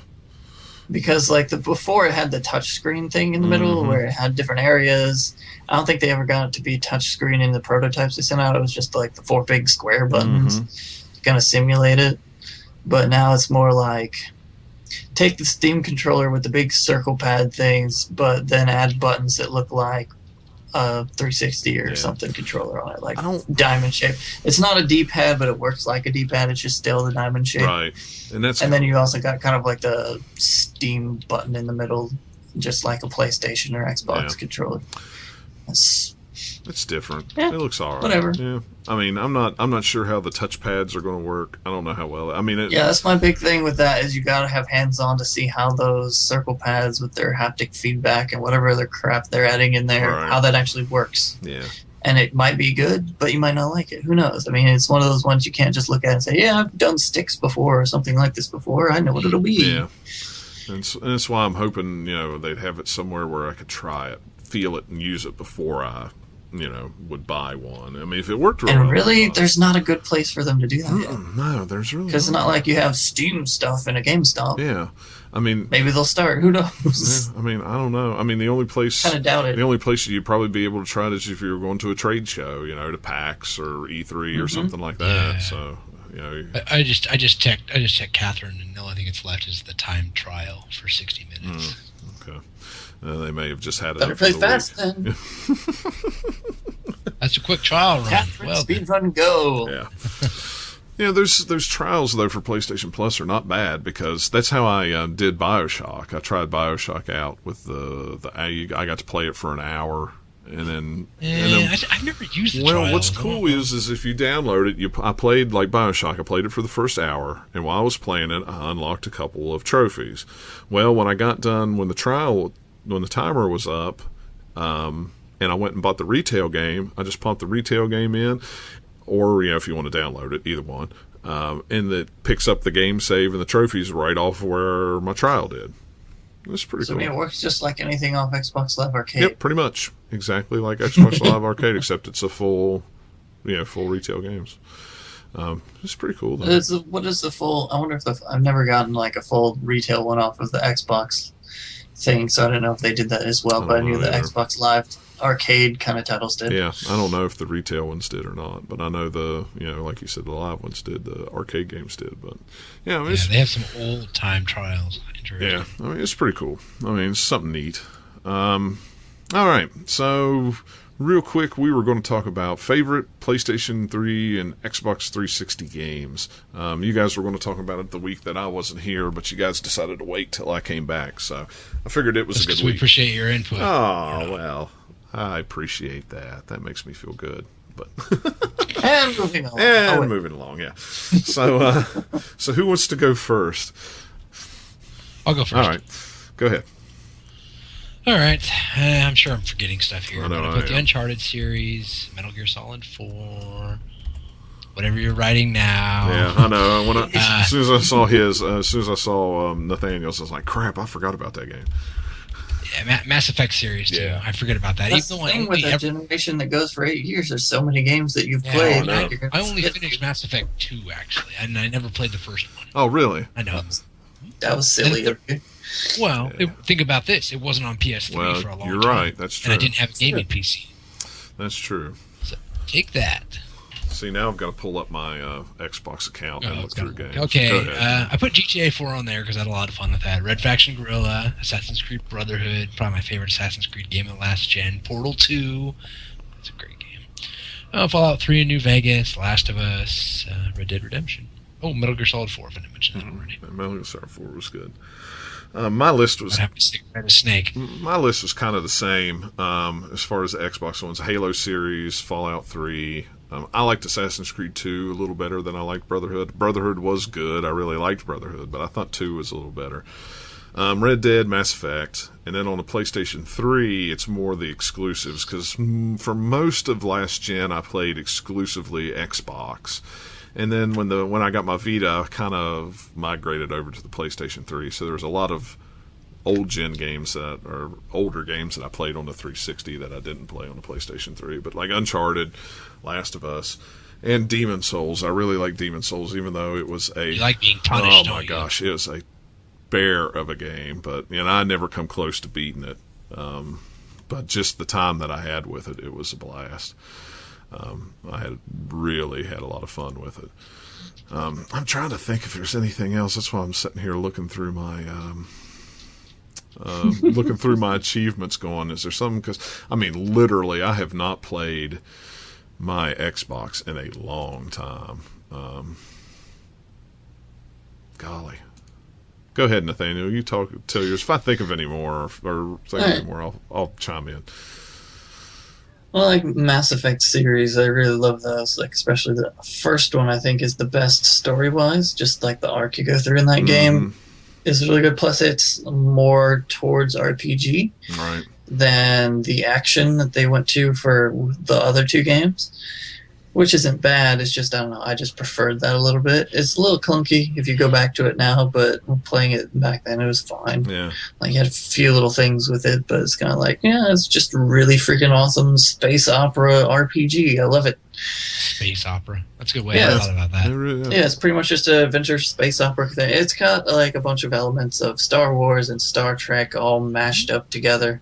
Because, before it had the touchscreen thing in the middle, where it had different areas. I don't think they ever got it to be touchscreen in the prototypes they sent out. It was just, the 4 big square buttons to kind of simulate it. But now it's more like, take the Steam controller with the big circle pad things, but then add buttons that look like a 360 or something controller on it, diamond shape. It's not a D-pad, but it works like a D-pad. It's just still the diamond shape. Right. And then you also got kind of like the Steam button in the middle, just like a PlayStation or Xbox controller. It's different. It looks all right. Whatever. Yeah. I mean, I'm not sure how the touch pads are going to work. I don't know how well. I mean, that's my big thing with that is you got to have hands on to see how those circle pads with their haptic feedback and whatever other crap they're adding in there, how that actually works. Yeah. And it might be good, but you might not like it. Who knows? I mean, it's one of those ones you can't just look at and say, "Yeah, I've done sticks before or something like this before. I know what it'll be." Yeah. And that's why I'm hoping they'd have it somewhere where I could try it, feel it, and use it before I would buy one. I mean, if it worked really and really, there's not a good place for them to do that yet. No, there's really because it's not like you have Steam stuff in a GameStop. Yeah, I mean, maybe they'll start. Who knows? Yeah, I mean, I don't know. I mean, the only place kind of doubt it. The only place you'd probably be able to try it is if you were going to a trade show, to PAX or E3 or something like that. Yeah. So. I just checked Catherine, and the only thing that's left is the time trial for 60 minutes. Okay. They may have just had it. Better play fast then. That's a quick trial run. Catherine, speed run, go. Yeah. Those trials though for PlayStation Plus are not bad because that's how I did BioShock. I tried BioShock out with I got to play it for an hour. And then I've never used the trial. Well, what's cool is if you download it, I played like BioShock. I played it for the first hour, and while I was playing it, I unlocked a couple of trophies. Well, when I got done, when the timer was up, and I went and bought the retail game, I just pumped the retail game in, or if you want to download it, either one, and it picks up the game save and the trophies right off where my trial did. It's pretty cool. I mean, it works just like anything off Xbox Live Arcade. Yep, pretty much. Exactly like Xbox Live Arcade, except it's a full retail games. It's pretty cool, though. What is the full... I wonder if I've never gotten like a full retail one off of the Xbox thing, so I don't know if they did that as well, but I knew the Xbox Live Arcade kind of titles did. Yeah, I don't know if the retail ones did or not, but I know like you said, the live ones did, the arcade games did, but yeah, I mean, they have some old time trials. Yeah, I mean, it's pretty cool. I mean, it's something neat. All right, so real quick, we were going to talk about favorite PlayStation 3 and Xbox 360 games. You guys were going to talk about it the week that I wasn't here, but you guys decided to wait till I came back, so I figured it was a good week. We appreciate your input. Oh, well, I appreciate that. That makes me feel good. But and moving along. Moving along, yeah. So, so who wants to go first? I'll go first. All right, go ahead. All right, I'm sure I'm forgetting stuff here. I'm going to put the Uncharted series, Metal Gear Solid 4, whatever you're writing now. Yeah, I know. As soon as I saw Nathanael's, I was like, crap, I forgot about that game. Yeah, Mass Effect series too. Yeah. I forget about that. That's the thing with that generation that goes for 8 years. There's so many games that you've played. I only finished Mass Effect 2 actually, and I never played the first one. Oh, really? I know. That was silly. Well, think about this. It wasn't on PS3 for a long time. You're right. That's true. And I didn't have a gaming PC. That's true. So take that. See, now I've got to pull up my Xbox account and look through games. Okay, I put GTA 4 on there because I had a lot of fun with that. Red Faction Guerrilla, Assassin's Creed Brotherhood, probably my favorite Assassin's Creed game of the last gen. Portal 2, it's a great game. Fallout 3 in New Vegas, Last of Us, Red Dead Redemption. Oh, Metal Gear Solid 4, if I didn't mention that already. Metal Gear Solid 4 was good. My list was... Snake. My list was kind of the same as far as the Xbox ones. Halo series, Fallout 3. I liked Assassin's Creed 2 a little better than I liked Brotherhood. Brotherhood was good. I really liked Brotherhood, but I thought 2 was a little better. Red Dead, Mass Effect, and then on the PlayStation 3, it's more the exclusives, because for most of last gen, I played exclusively Xbox. And then when I got my Vita, I kind of migrated over to the PlayStation 3, so there was a lot of older games that I played on the 360 that I didn't play on the PlayStation 3, but like Uncharted, Last of Us, and Demon Souls. I really like Demon Souls, even though it was You like being punished, oh my gosh, it was a bear of a game, but I never come close to beating it. But just the time that I had with it, it was a blast. I had really had a lot of fun with it. I'm trying to think if there's anything else. That's why I'm sitting here looking through my achievements going, is there something? Because literally I have not played my Xbox in a long time. Golly. Go ahead, Nathaniel. You tell yours. If I think of any more or think of any more, I'll chime in. Well, like Mass Effect series, I really love those. Like especially the first one, I think is the best story-wise. Just like the arc you go through in that game is really good. Plus, it's more towards RPG than the action that they went to for the other two games. Which isn't bad, it's just, I don't know, I just preferred that a little bit. It's a little clunky if you go back to it now, but playing it back then, it was fine. Yeah. Like, you had a few little things with it, but it's kind of like, it's just really freaking awesome space opera RPG. I love it. Space opera. That's a good way I thought about that. Yeah, it's pretty much just an adventure space opera thing. It's got, like, a bunch of elements of Star Wars and Star Trek all mashed up together.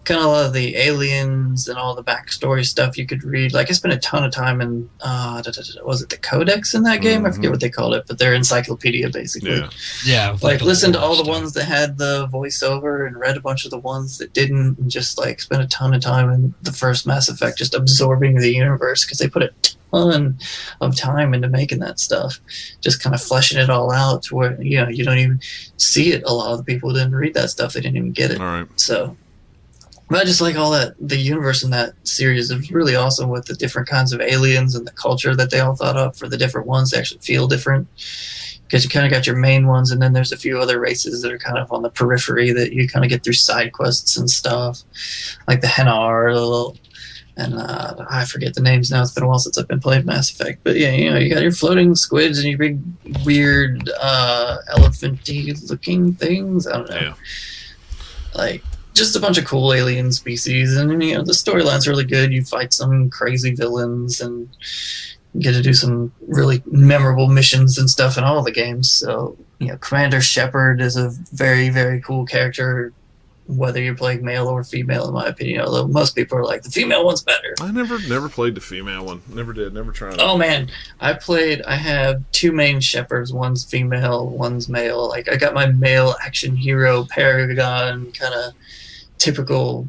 Kind of a lot of the aliens and all the backstory stuff you could read. Like, I spent a ton of time in, was it the Codex in that game? I forget what they called it, but their encyclopedia, basically. Yeah. Like, listened to all the ones that had the voiceover and read a bunch of the ones that didn't, and just, like, spent a ton of time in the first Mass Effect just absorbing the universe, because they put a ton of time into making that stuff. Just kind of fleshing it all out to where, you don't even see it. A lot of the people didn't read that stuff. They didn't even get it. All right. So... But I just like all that. The universe in that series is really awesome with the different kinds of aliens and the culture that they all thought up for the different ones. They actually feel different because you kind of got your main ones, and then there's a few other races that are kind of on the periphery that you kind of get through side quests and stuff, like the Henar, and I forget the names now. It's been a while since I've been playing Mass Effect. But yeah, you got your floating squids and your big weird elephant-y looking things. I don't know. Yeah. Like, just a bunch of cool alien species, and the storyline's really good. You fight some crazy villains and get to do some really memorable missions and stuff in all the games. So, Commander Shepard is a very, very cool character, whether you're playing male or female, in my opinion. Although most people are like, the female one's better. I never played the female one. Never did. Never tried it. Oh, man. I have two main Shepards. One's female, one's male. Like, I got my male action hero, Paragon, kind of typical,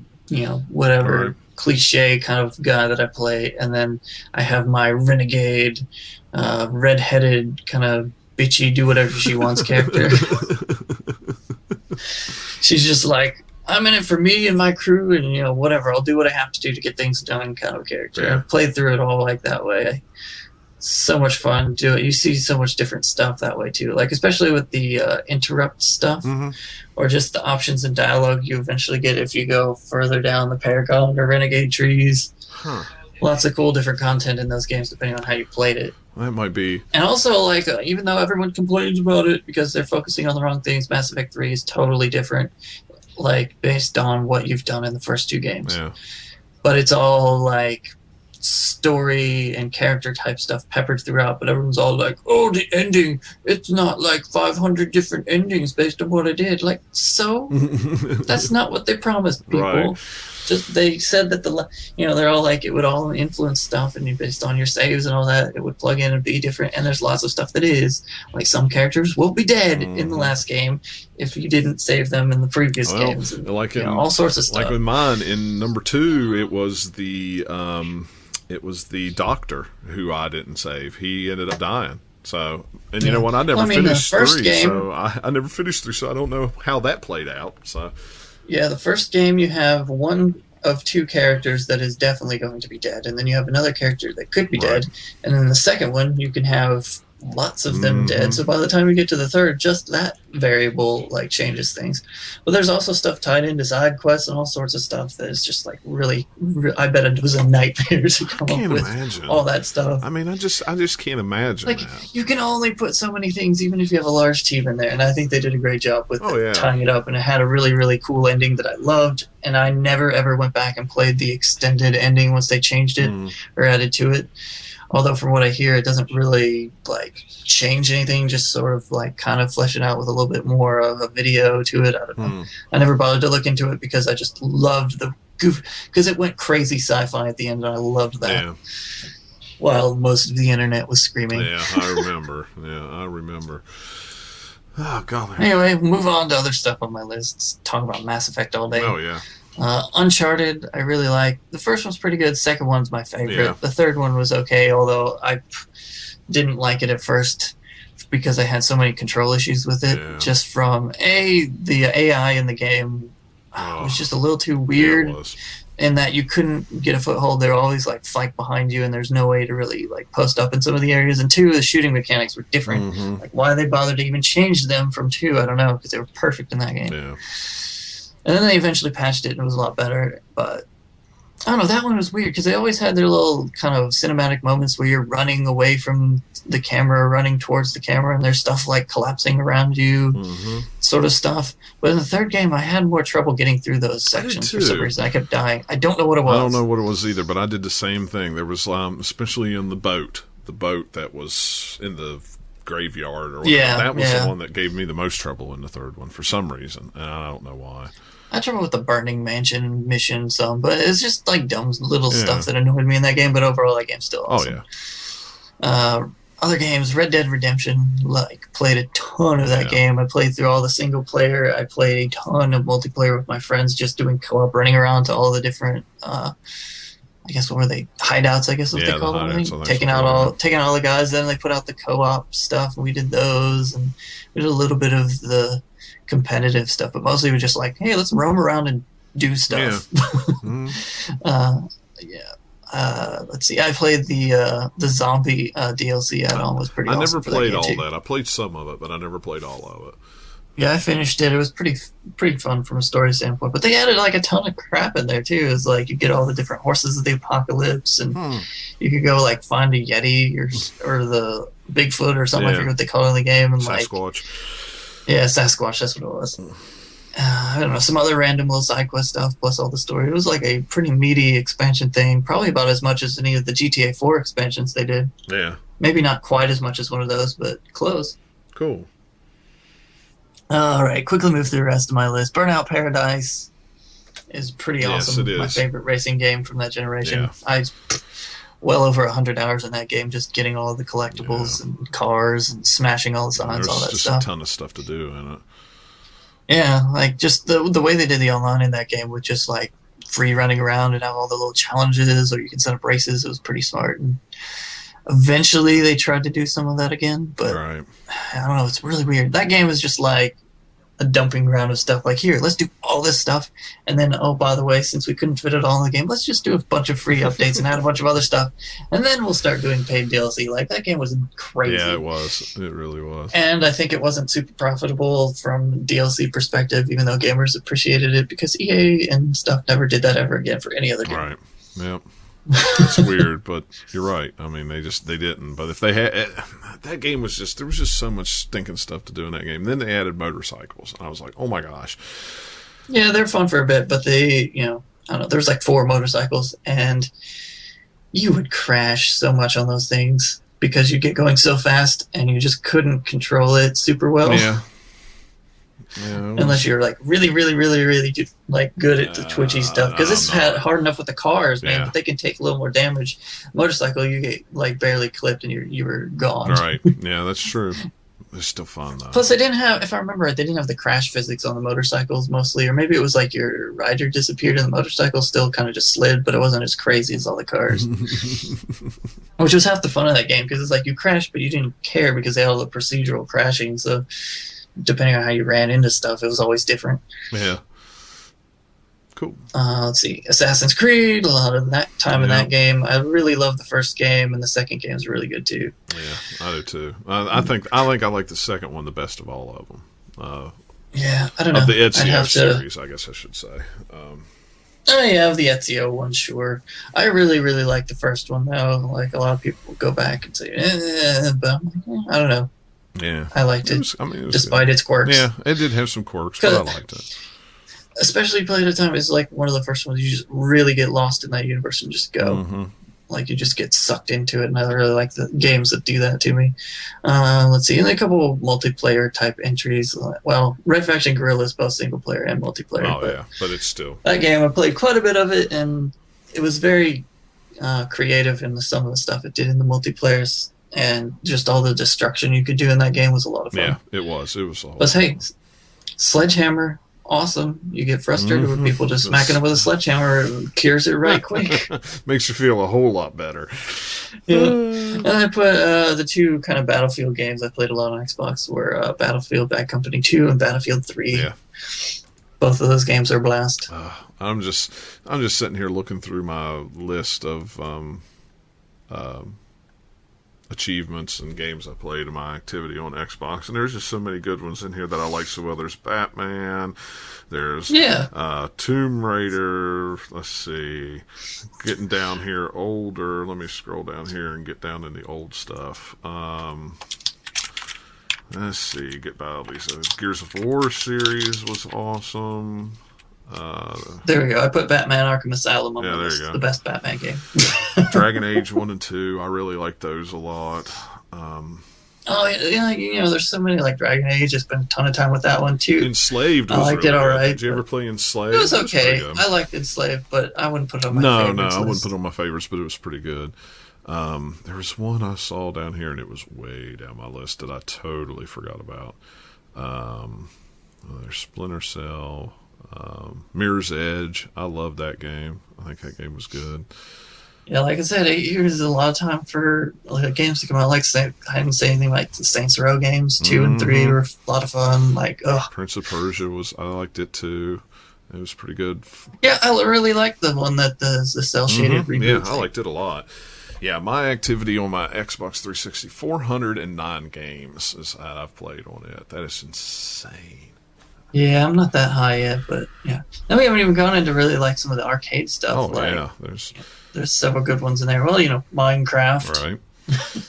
whatever cliche kind of guy that I play, and then I have my renegade, red-headed, kind of bitchy, do whatever she wants character. She's just like, I'm in it for me and my crew, and whatever, I'll do what I have to do to get things done kind of character. Yeah. I've played through it all like that way. So much fun to do it. You see so much different stuff that way too, like especially with the interrupt stuff, or just the options and dialogue you eventually get if you go further down the Paragon or Renegade trees. Lots of cool different content in those games depending on how you played it. That might be. And also, like, even though everyone complains about it because they're focusing on the wrong things, Mass Effect 3 is totally different, like based on what you've done in the first two games. Yeah. But it's all like story and character type stuff peppered throughout, but everyone's all like, oh, the ending, it's not like 500 different endings based on what I did. Like, so that's not what they promised people. Right. Just they said that they're all like, it would all influence stuff, and based on your saves and all that, it would plug in and be different. And there's lots of stuff that is like, some characters will be dead in the last game if you didn't save them in the previous games, and, like all sorts of stuff. Like with mine in number 2, it was the it was the doctor who I didn't save. He ended up dying. So, and you know what? I never finished 3, so I never finished 3, so I don't know how that played out. So, yeah, the first game you have one of 2 characters that is definitely going to be dead, and then you have another character that could be dead, and then the second one you can have lots of them dead. So by the time you get to the third, just that variable like changes things. But there's also stuff tied into side quests and all sorts of stuff that is just like really I bet it was a nightmare to come up with all that stuff. I mean, I just can't imagine like that. You can only put so many things, even if you have a large team in there, and I think they did a great job with tying it up, and it had a really, really cool ending that I loved, and I never ever went back and played the extended ending once they changed it or added to it. Although from what I hear, it doesn't really like change anything, just sort of like kind of flesh it out with a little bit more of a video to it. I don't know. I never bothered to look into it because I just loved the goof, because it went crazy sci-fi at the end, and I loved that. Yeah. While most of the internet was screaming. Yeah, I remember. Oh, God. Anyway, move on to other stuff on my list. Talk about Mass Effect all day. Oh, yeah. Uncharted, I really like. The first one's pretty good. Second one's my favorite. Yeah. The third one was okay, although I didn't like it at first because I had so many control issues with it. Yeah. Just from the AI in the game was just a little too weird, in that you couldn't get a foothold. They're always like fight behind you, and there's no way to really like post up in some of the areas. And 2, the shooting mechanics were different. Like why they bothered to even change them from 2, I don't know, because they were perfect in that game. Yeah. And then they eventually patched it and it was a lot better. But I don't know, that one was weird because they always had their little kind of cinematic moments where you're running away from the camera, running towards the camera, and there's stuff like collapsing around you, sort of stuff. But in the third game, I had more trouble getting through those sections for some reason. I kept dying. I don't know what it was. I don't know what it was either, but I did the same thing. There was, especially in the boat that was in the graveyard or whatever. Yeah, that was the one that gave me the most trouble in the third one for some reason, and I don't know why. I had trouble with the Burning Mansion mission but it's just like dumb little stuff that annoyed me in that game, but overall that game's still awesome. Oh, yeah. Other games, Red Dead Redemption, played a ton of that game. I played through all the single player. I played a ton of multiplayer with my friends, just doing co-op, running around to all the different I guess what were they? Hideouts, I guess what they call them. Taking out all the guys. Then they put out the co-op stuff, and we did those, and we did a little bit of the competitive stuff, but mostly we were just like, hey, let's roam around and do stuff. Let's see. I played the zombie DLC add-on. Was pretty. I awesome never played all that. I played some of it, but I never played all of it. Yeah, I finished it. It was pretty fun from a story standpoint. But they added like a ton of crap in there too. It's like you get all the different horses of the apocalypse, and you could go like find a Yeti or the Bigfoot or something. I forget what they call it in the game. And Sasquatch. Yeah, Sasquatch. That's what it was. I don't know, some other random little side quest stuff plus all the story. It was like a pretty meaty expansion thing. Probably about as much as any of the GTA 4 expansions they did. Yeah. Maybe not quite as much as one of those, but close. Cool. All right, quickly move through the rest of my list. Burnout Paradise is pretty awesome. It is. My favorite racing game from that generation. Yeah. I well over 100 hours in that game, just getting all the collectibles and cars and smashing all the signs, all that stuff. There's just a ton of stuff to do in it. Yeah, like just the way they did the online in that game with just like free running around and have all the little challenges, or you can set up races. It was pretty smart. And eventually they tried to do some of that again, but I don't know. It's really weird. That game was just like a dumping ground of stuff. Like, here, let's do all this stuff, and then, oh, by the way, since we couldn't fit it all in the game, let's just do a bunch of free updates and add a bunch of other stuff, and then we'll start doing paid DLC. Like, that game was crazy. Yeah, it was. It really was. And I think it wasn't super profitable from DLC perspective, even though gamers appreciated it, because EA and stuff never did that ever again for any other game. Right. Yep. It's weird, but you're right. I mean, they didn't. But if they had, that game was there was just so much stinking stuff to do in that game. Then they added motorcycles, and I was like, oh my gosh. Yeah, they're fun for a bit, but they, I don't know, there's like 4 motorcycles, and you would crash so much on those things because you get going so fast, and you just couldn't control it super well. Yeah. Unless you're like really, really, really, really like good at the twitchy stuff, because it's hard enough with the cars, man. But they can take a little more damage. Motorcycle, you get like barely clipped and you were gone. Right? Yeah, that's true. it's still fun though. Plus, they didn't have, if I remember right, they didn't have the crash physics on the motorcycles mostly, or maybe it was like your rider disappeared and the motorcycle still kind of just slid, but it wasn't as crazy as all the cars. Which was half the fun of that game, because it's like you crashed, but you didn't care because they had all the procedural crashing, so depending on how you ran into stuff, it was always different. Yeah. Cool. Let's see. Assassin's Creed, a lot of that time in that game. I really love the first game, and the second game is really good too. Yeah, I do too. I think I like the second one the best of all of them. Yeah, I don't know. Of the Ezio series, I guess I should say. Oh yeah, of the Ezio one, sure. I really, really like the first one though. Like a lot of people go back and say, but I'm like, I don't know. Yeah, I liked it. It was despite good. its quirks. Yeah, it did have some quirks, but I liked it. Especially played at a time, it's like one of the first ones you just really get lost in that universe and just go. Mm-hmm. Like you just get sucked into it, and I really like the games that do that to me. Let's see, and a couple of multiplayer type entries. Well, Red Faction Guerrilla is both single player and multiplayer. Oh yeah, but it's still that game. I played quite a bit of it, and it was very creative in some of the stuff it did in the multiplayers, and just all the destruction you could do in that game was a lot of fun. Yeah, it was. It was. But hey, Sledgehammer. Awesome. You get frustrated with people just smacking it with a sledgehammer. It cures it right quick. Makes you feel a whole lot better. Yeah. And I put the two kind of Battlefield games I played a lot on Xbox were Battlefield Bad Company 2 and Battlefield 3. Yeah. Both of those games are a blast. I'm just sitting here looking through my list of achievements and games I played in my activity on Xbox, and there's just so many good ones in here that I like so well. There's Batman, there's Tomb Raider. Let's see, getting down here older. Let me scroll down here and get down in the old stuff. Let's see, get by all these. Gears of War series was awesome. There we go. I put Batman Arkham Asylum on the list. The best Batman game. Dragon Age 1 and 2. I really like those a lot. Yeah, there's so many like Dragon Age. I spent a ton of time with that one too. Enslaved was I liked really it all good. right. Did you ever play Enslaved? It was okay. I liked Enslaved, but I wouldn't put it on my favorites. No, I wouldn't put it on my favorites, but it was pretty good. There was one I saw down here, and it was way down my list that I totally forgot about. There's Splinter Cell. Mirror's Edge. I love that game. I think that game was good. Yeah, like I said, 8 years is a lot of time for games to come out. Like I didn't say anything like the Saints Row games. 2 and 3 were a lot of fun. Prince of Persia I liked it too. It was pretty good. Yeah, I really liked the one that the cell shaded reboot. Yeah, I liked it a lot. Yeah, my activity on my Xbox 360, 409 games is that I've played on it. That is insane. Yeah, I'm not that high yet, but yeah. Then we haven't even gone into really some of the arcade stuff. Oh, yeah. There's several good ones in there. Well, Minecraft. Right.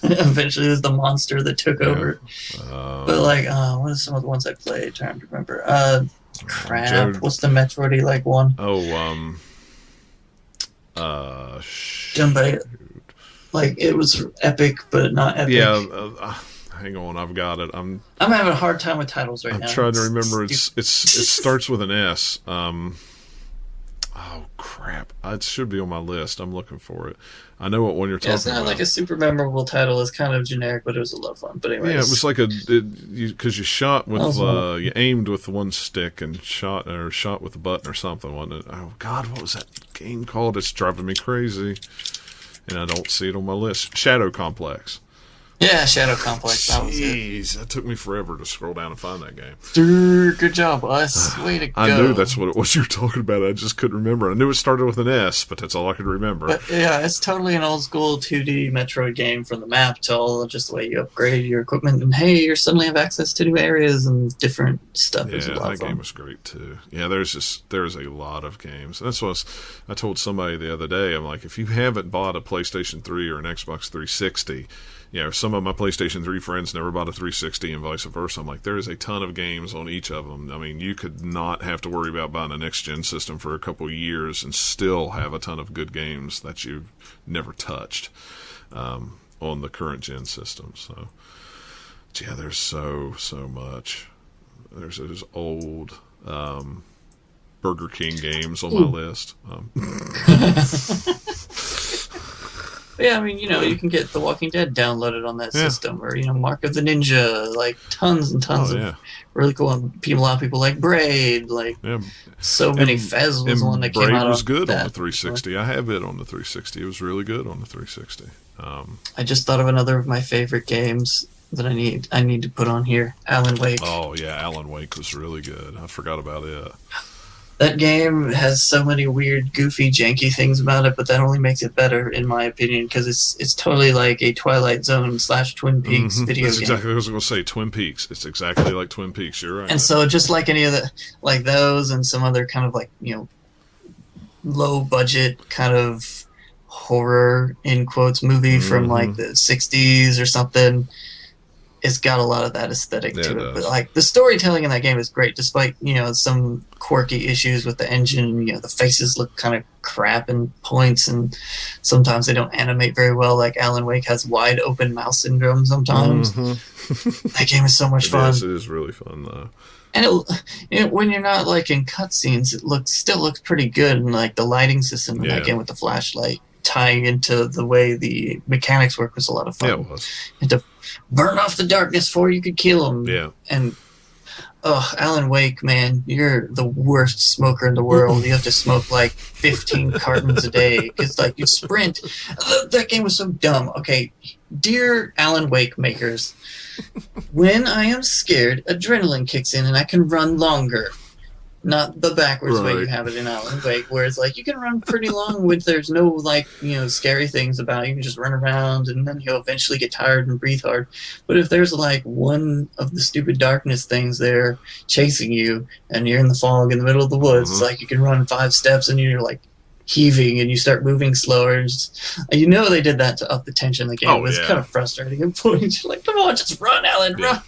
Eventually there's the monster that took over. But what are some of the ones I played? Trying to remember. What's the Metroid-y one? It was epic, but not epic. Yeah, hang on, I've got it. I'm having a hard time with titles right now. I'm trying to remember. It starts with an S. Oh crap! It should be on my list. I'm looking for it. I know what one you're talking about. It's not like a super memorable title. It's kind of generic, but it was a lot of fun. But anyways, yeah, it was like because you shot with you aimed with one stick and shot with a button or something. Wasn't it? Oh God, what was that game called? It's driving me crazy, and I don't see it on my list. Shadow Complex. Yeah, Shadow Complex. That was it. Jeez, that took me forever to scroll down and find that game. Good job, us. Way to go. I knew that's what it was you were talking about. I just couldn't remember. I knew it started with an S, but that's all I could remember. But yeah, it's totally an old school 2D Metroid game from the map to all just the way you upgrade your equipment. And hey, you suddenly have access to new areas and different stuff. Yeah, that game was great too. Yeah, there's a lot of games. And that's what I told somebody the other day. I'm like, if you haven't bought a PlayStation 3 or an Xbox 360, some of my PlayStation 3 friends never bought a 360 and vice versa. I'm like, there is a ton of games on each of them. I mean, you could not have to worry about buying a next-gen system for a couple of years and still have a ton of good games that you've never touched on the current-gen system. So, yeah, there's so much. There's those old Burger King games on my list. Yeah, I mean, you can get The Walking Dead downloaded on that system, or Mark of the Ninja, like tons and tons of really cool. And a lot of people like Braid, like so many. Fez was one that came out. Braid was good on the 360. I have it on the 360. It was really good on the 360. I just thought of another of my favorite games that I need to put on here. Alan Wake. Oh yeah, Alan Wake was really good. I forgot about it. That game has so many weird, goofy, janky things about it, but that only makes it better, in my opinion, because it's totally like a Twilight Zone / Twin Peaks video That's game. exactly what I was going to say. Twin Peaks. It's exactly like Twin Peaks. You're right. And so, just like any of the like those, and some other kind of like low budget kind of horror in quotes movie from like the 60s or something. It's got a lot of that aesthetic to it. But like the storytelling in that game is great, despite some quirky issues with the engine. The faces look kind of crap in points, and sometimes they don't animate very well. Like Alan Wake has wide open mouth syndrome sometimes. That game is so much fun. It is really fun though. And when you're not like in cutscenes, it still looks pretty good. And like the lighting system in that game with the flashlight tying into the way the mechanics work was a lot of fun. Yeah, it was. And to burn off the darkness before you could kill him. Yeah. And Alan Wake, man, you're the worst smoker in the world. You have to smoke like 15 cartons a day because like you sprint. That game was so dumb. Okay, dear Alan Wake makers, when I am scared, adrenaline kicks in and I can run longer. Not the backwards way you have it in Alan Wake, where it's like you can run pretty long when there's no like scary things about it. You can just run around and then you'll eventually get tired and breathe hard. But if there's like one of the stupid darkness things there chasing you and you're in the fog in the middle of the woods, it's like you can run 5 steps and you're like heaving and you start moving slower. And they did that to up the tension in the game. It was kind of frustrating at points. You're like, come on, just run, Alan, run.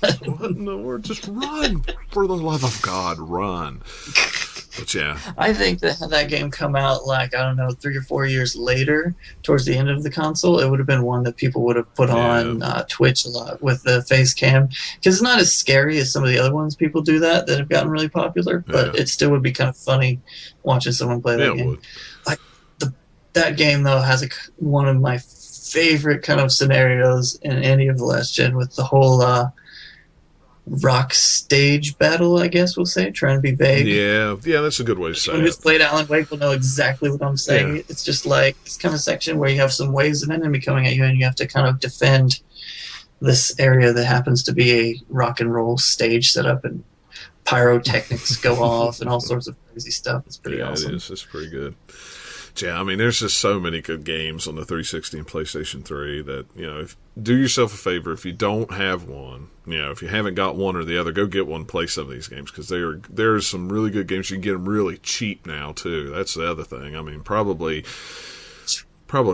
No, just run. For the love of God, run. But yeah. I think that had that game come out like, I don't know, 3 or 4 years later, towards the end of the console, it would have been one that people would have put on Twitch a lot with the face cam. Because it's not as scary as some of the other ones people do that have gotten really popular, but it still would be kind of funny watching someone play that game. Would. Like that game though has one of my favorite kind of scenarios in any of the last gen, with the whole rock stage battle, I guess we'll say, trying to be vague. Yeah, that's a good way to say it. Anyone who's played Alan Wake will know exactly what I'm saying. Yeah. It's just like this kind of section where you have some waves of enemy coming at you and you have to kind of defend this area that happens to be a rock and roll stage setup, and pyrotechnics go off and all sorts of crazy stuff. It's pretty awesome. It is. It's pretty good. Yeah, I mean, there's just so many good games on the 360 and PlayStation 3 that, do yourself a favor. If you don't have one, if you haven't got one or the other, go get one, play some of these games, because there's some really good games. You can get them really cheap now, too. That's the other thing. I mean, probably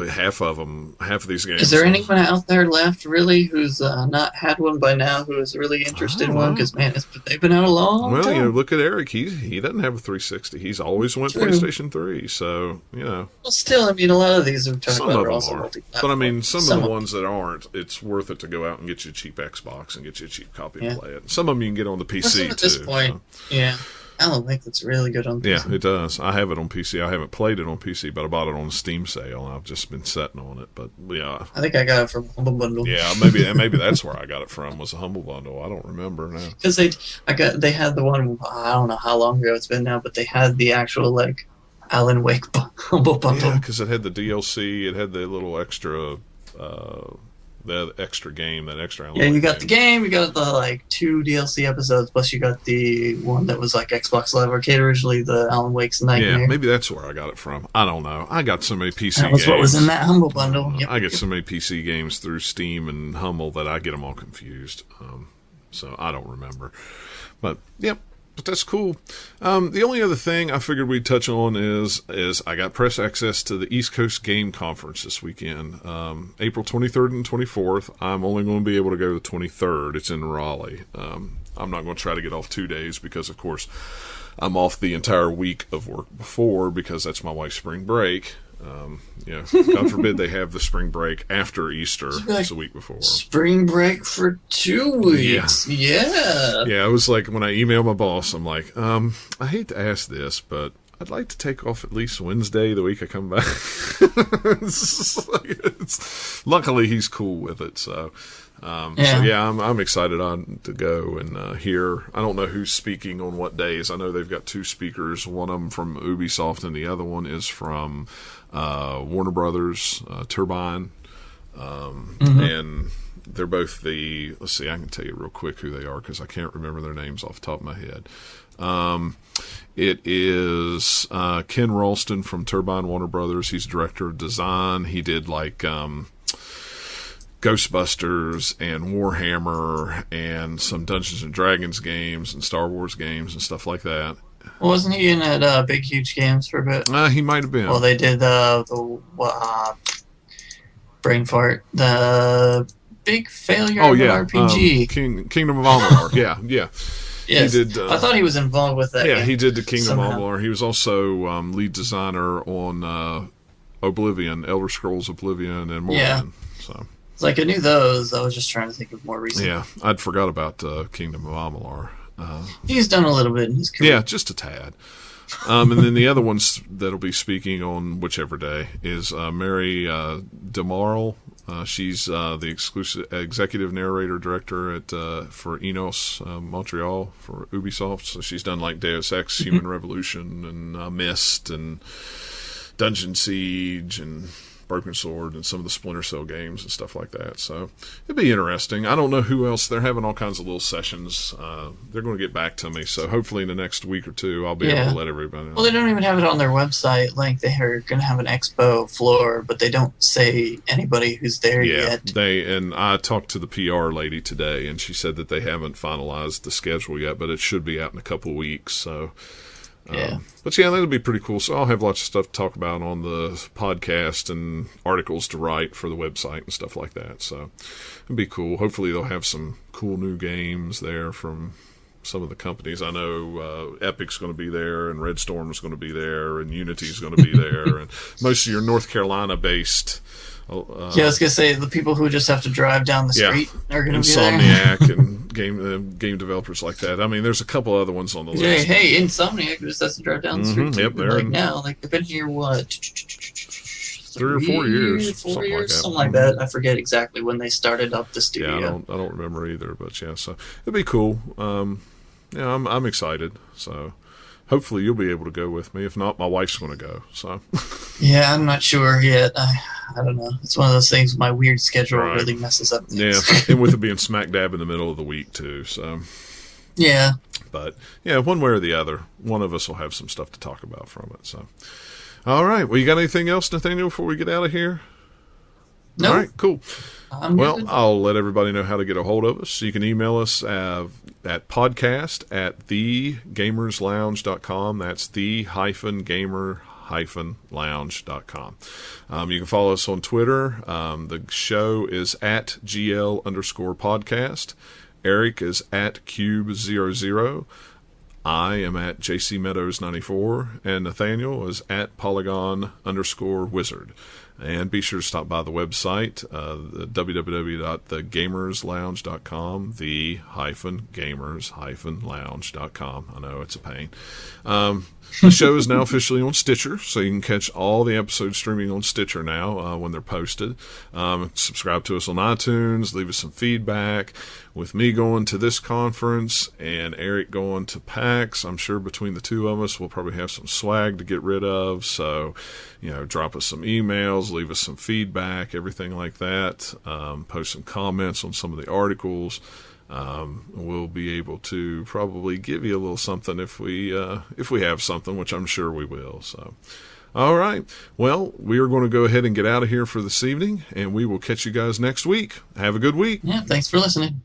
half of these games. Is there anyone out there left, really, who's not had one by now, who is really interested in one? Because, man, they've been out a long time. Well, look at Eric. He doesn't have a 360. He's always went PlayStation 3, so, Well, still, I mean, a lot of these are talking about are also multi-platform. But, I mean, some of the ones that aren't, it's worth it to go out and get you a cheap Xbox and get you a cheap copy and play it. Some of them you can get on the PC, at this point, Alan Wake looks really good on PC. Yeah, it does. I have it on PC. I haven't played it on PC, but I bought it on a Steam sale, and I've just been sitting on it. But yeah, I think I got it from Humble Bundle. Yeah, maybe that's where I got it from, was a Humble Bundle. I don't remember now. Because they had the one, I don't know how long ago it's been now, but they had the actual like Alan Wake Humble Bundle. Yeah, because it had the DLC, it had the little extra. The extra game, that extra Alan Wake you got the game, you got the like 2 DLC episodes, plus you got the one that was like Xbox Live Arcade originally, the Alan Wake's Nightmare. Yeah, maybe that's where I got it from. I don't know. I got so many PC games. That was what was in that Humble Bundle. I get so many PC games through Steam and Humble that I get them all confused. So I don't remember. But, yep. But that's cool. The only other thing I figured we'd touch on is I got press access to the East Coast Game Conference this weekend, April 23rd and 24th. I'm only going to be able to go the 23rd. It's in Raleigh. I'm not going to try to get off 2 days because, of course, I'm off the entire week of work before because that's my wife's spring break. God forbid they have the spring break after Easter. It's a week before. Spring break for 2 weeks. Yeah. Yeah, it was like when I emailed my boss, I'm like, I hate to ask this, but I'd like to take off at least Wednesday the week I come back. Luckily, he's cool with it. So, I'm excited to go and hear. I don't know who's speaking on what days. I know they've got 2 speakers. One of them from Ubisoft, and the other one is from Warner Brothers, Turbine. And they're both let's see, I can tell you real quick who they are because I can't remember their names off the top of my head. It is Ken Ralston from Turbine Warner Brothers. He's director of design. He did Ghostbusters and Warhammer and some Dungeons and Dragons games and Star Wars games and stuff like that. Wasn't he in at Big Huge Games for a bit? He might have been. Well, they did the brain fart, the big failure of an RPG. Kingdom of Amalur. Yeah. Yes. He did, I thought he was involved with that. Yeah, game he did the Kingdom of somehow. Amalur. He was also lead designer on Oblivion, Elder Scrolls Oblivion, and Morrowind. Yeah. So It's like I knew those. I was just trying to think of more recent. yeah, I'd forgot about Kingdom of Amalur. He's done a little bit in his career. Yeah, just a tad. And then the other ones that'll be speaking on whichever day is Mary DeMarle. She's the exclusive executive narrator director for Enos Montreal for Ubisoft. So she's done Deus Ex, Human Revolution, and Myst, and Dungeon Siege, and Broken Sword, and some of the Splinter Cell games and stuff like that. So it'd be interesting. I don't know who else. They're having all kinds of little sessions. They're going to get back to me. So hopefully in the next week or two, I'll be able to let everybody know. Well, they don't even have it on their website. They're going to have an expo floor, but they don't say anybody who's there yet. And I talked to the PR lady today, and she said that they haven't finalized the schedule yet, but it should be out in a couple of weeks. So. But that'll be pretty cool. So I'll have lots of stuff to talk about on the podcast and articles to write for the website and stuff like that. So it'll be cool. Hopefully they'll have some cool new games there from some of the companies. I know Epic's going to be there, and Red Storm's going to be there, and Unity's going to be there, and most of your North Carolina-based. I was going to say the people who just have to drive down the street are going to be there. Insomniac and game developers like that. I mean, there's a couple other ones on the list. Hey, Insomniac just has to drive down the street. Yep, they've been here, 3 or 4 years. 4 years, something like that. I forget exactly when they started up the studio. Yeah, I don't remember either, but so it'd be cool. I'm excited. So hopefully you'll be able to go with me. If not, my wife's going to go. So yeah, I'm not sure yet. I don't know. It's one of those things. My weird schedule really messes up things. Yeah, and with it being smack dab in the middle of the week too. So yeah. But one way or the other, one of us will have some stuff to talk about from it. So all right. Well, you got anything else, Nathaniel, before we get out of here? No. All right. Cool. Good. I'll let everybody know how to get a hold of us. You can email us at podcast@thegamerslounge.com. That's the-gamer-lounge.com. You can follow us on Twitter. The show is at GL_podcast. Eric is at Cube00. I am at JCMeadows94. And Nathaniel is at Polygon_wizard. And be sure to stop by the website, www.thegamerslounge.com, the-gamers-lounge.com. I know it's a pain. The show is now officially on Stitcher, so you can catch all the episodes streaming on Stitcher now when they're posted. Subscribe to us on iTunes, leave us some feedback. With me going to this conference and Eric going to PAX, I'm sure between the two of us, we'll probably have some swag to get rid of. So, drop us some emails, leave us some feedback, everything like that. Post some comments on some of the articles. We'll be able to probably give you a little something if we have something, which I'm sure we will. So, all right. Well, we are going to go ahead and get out of here for this evening, and we will catch you guys next week. Have a good week. Yeah, thanks for listening.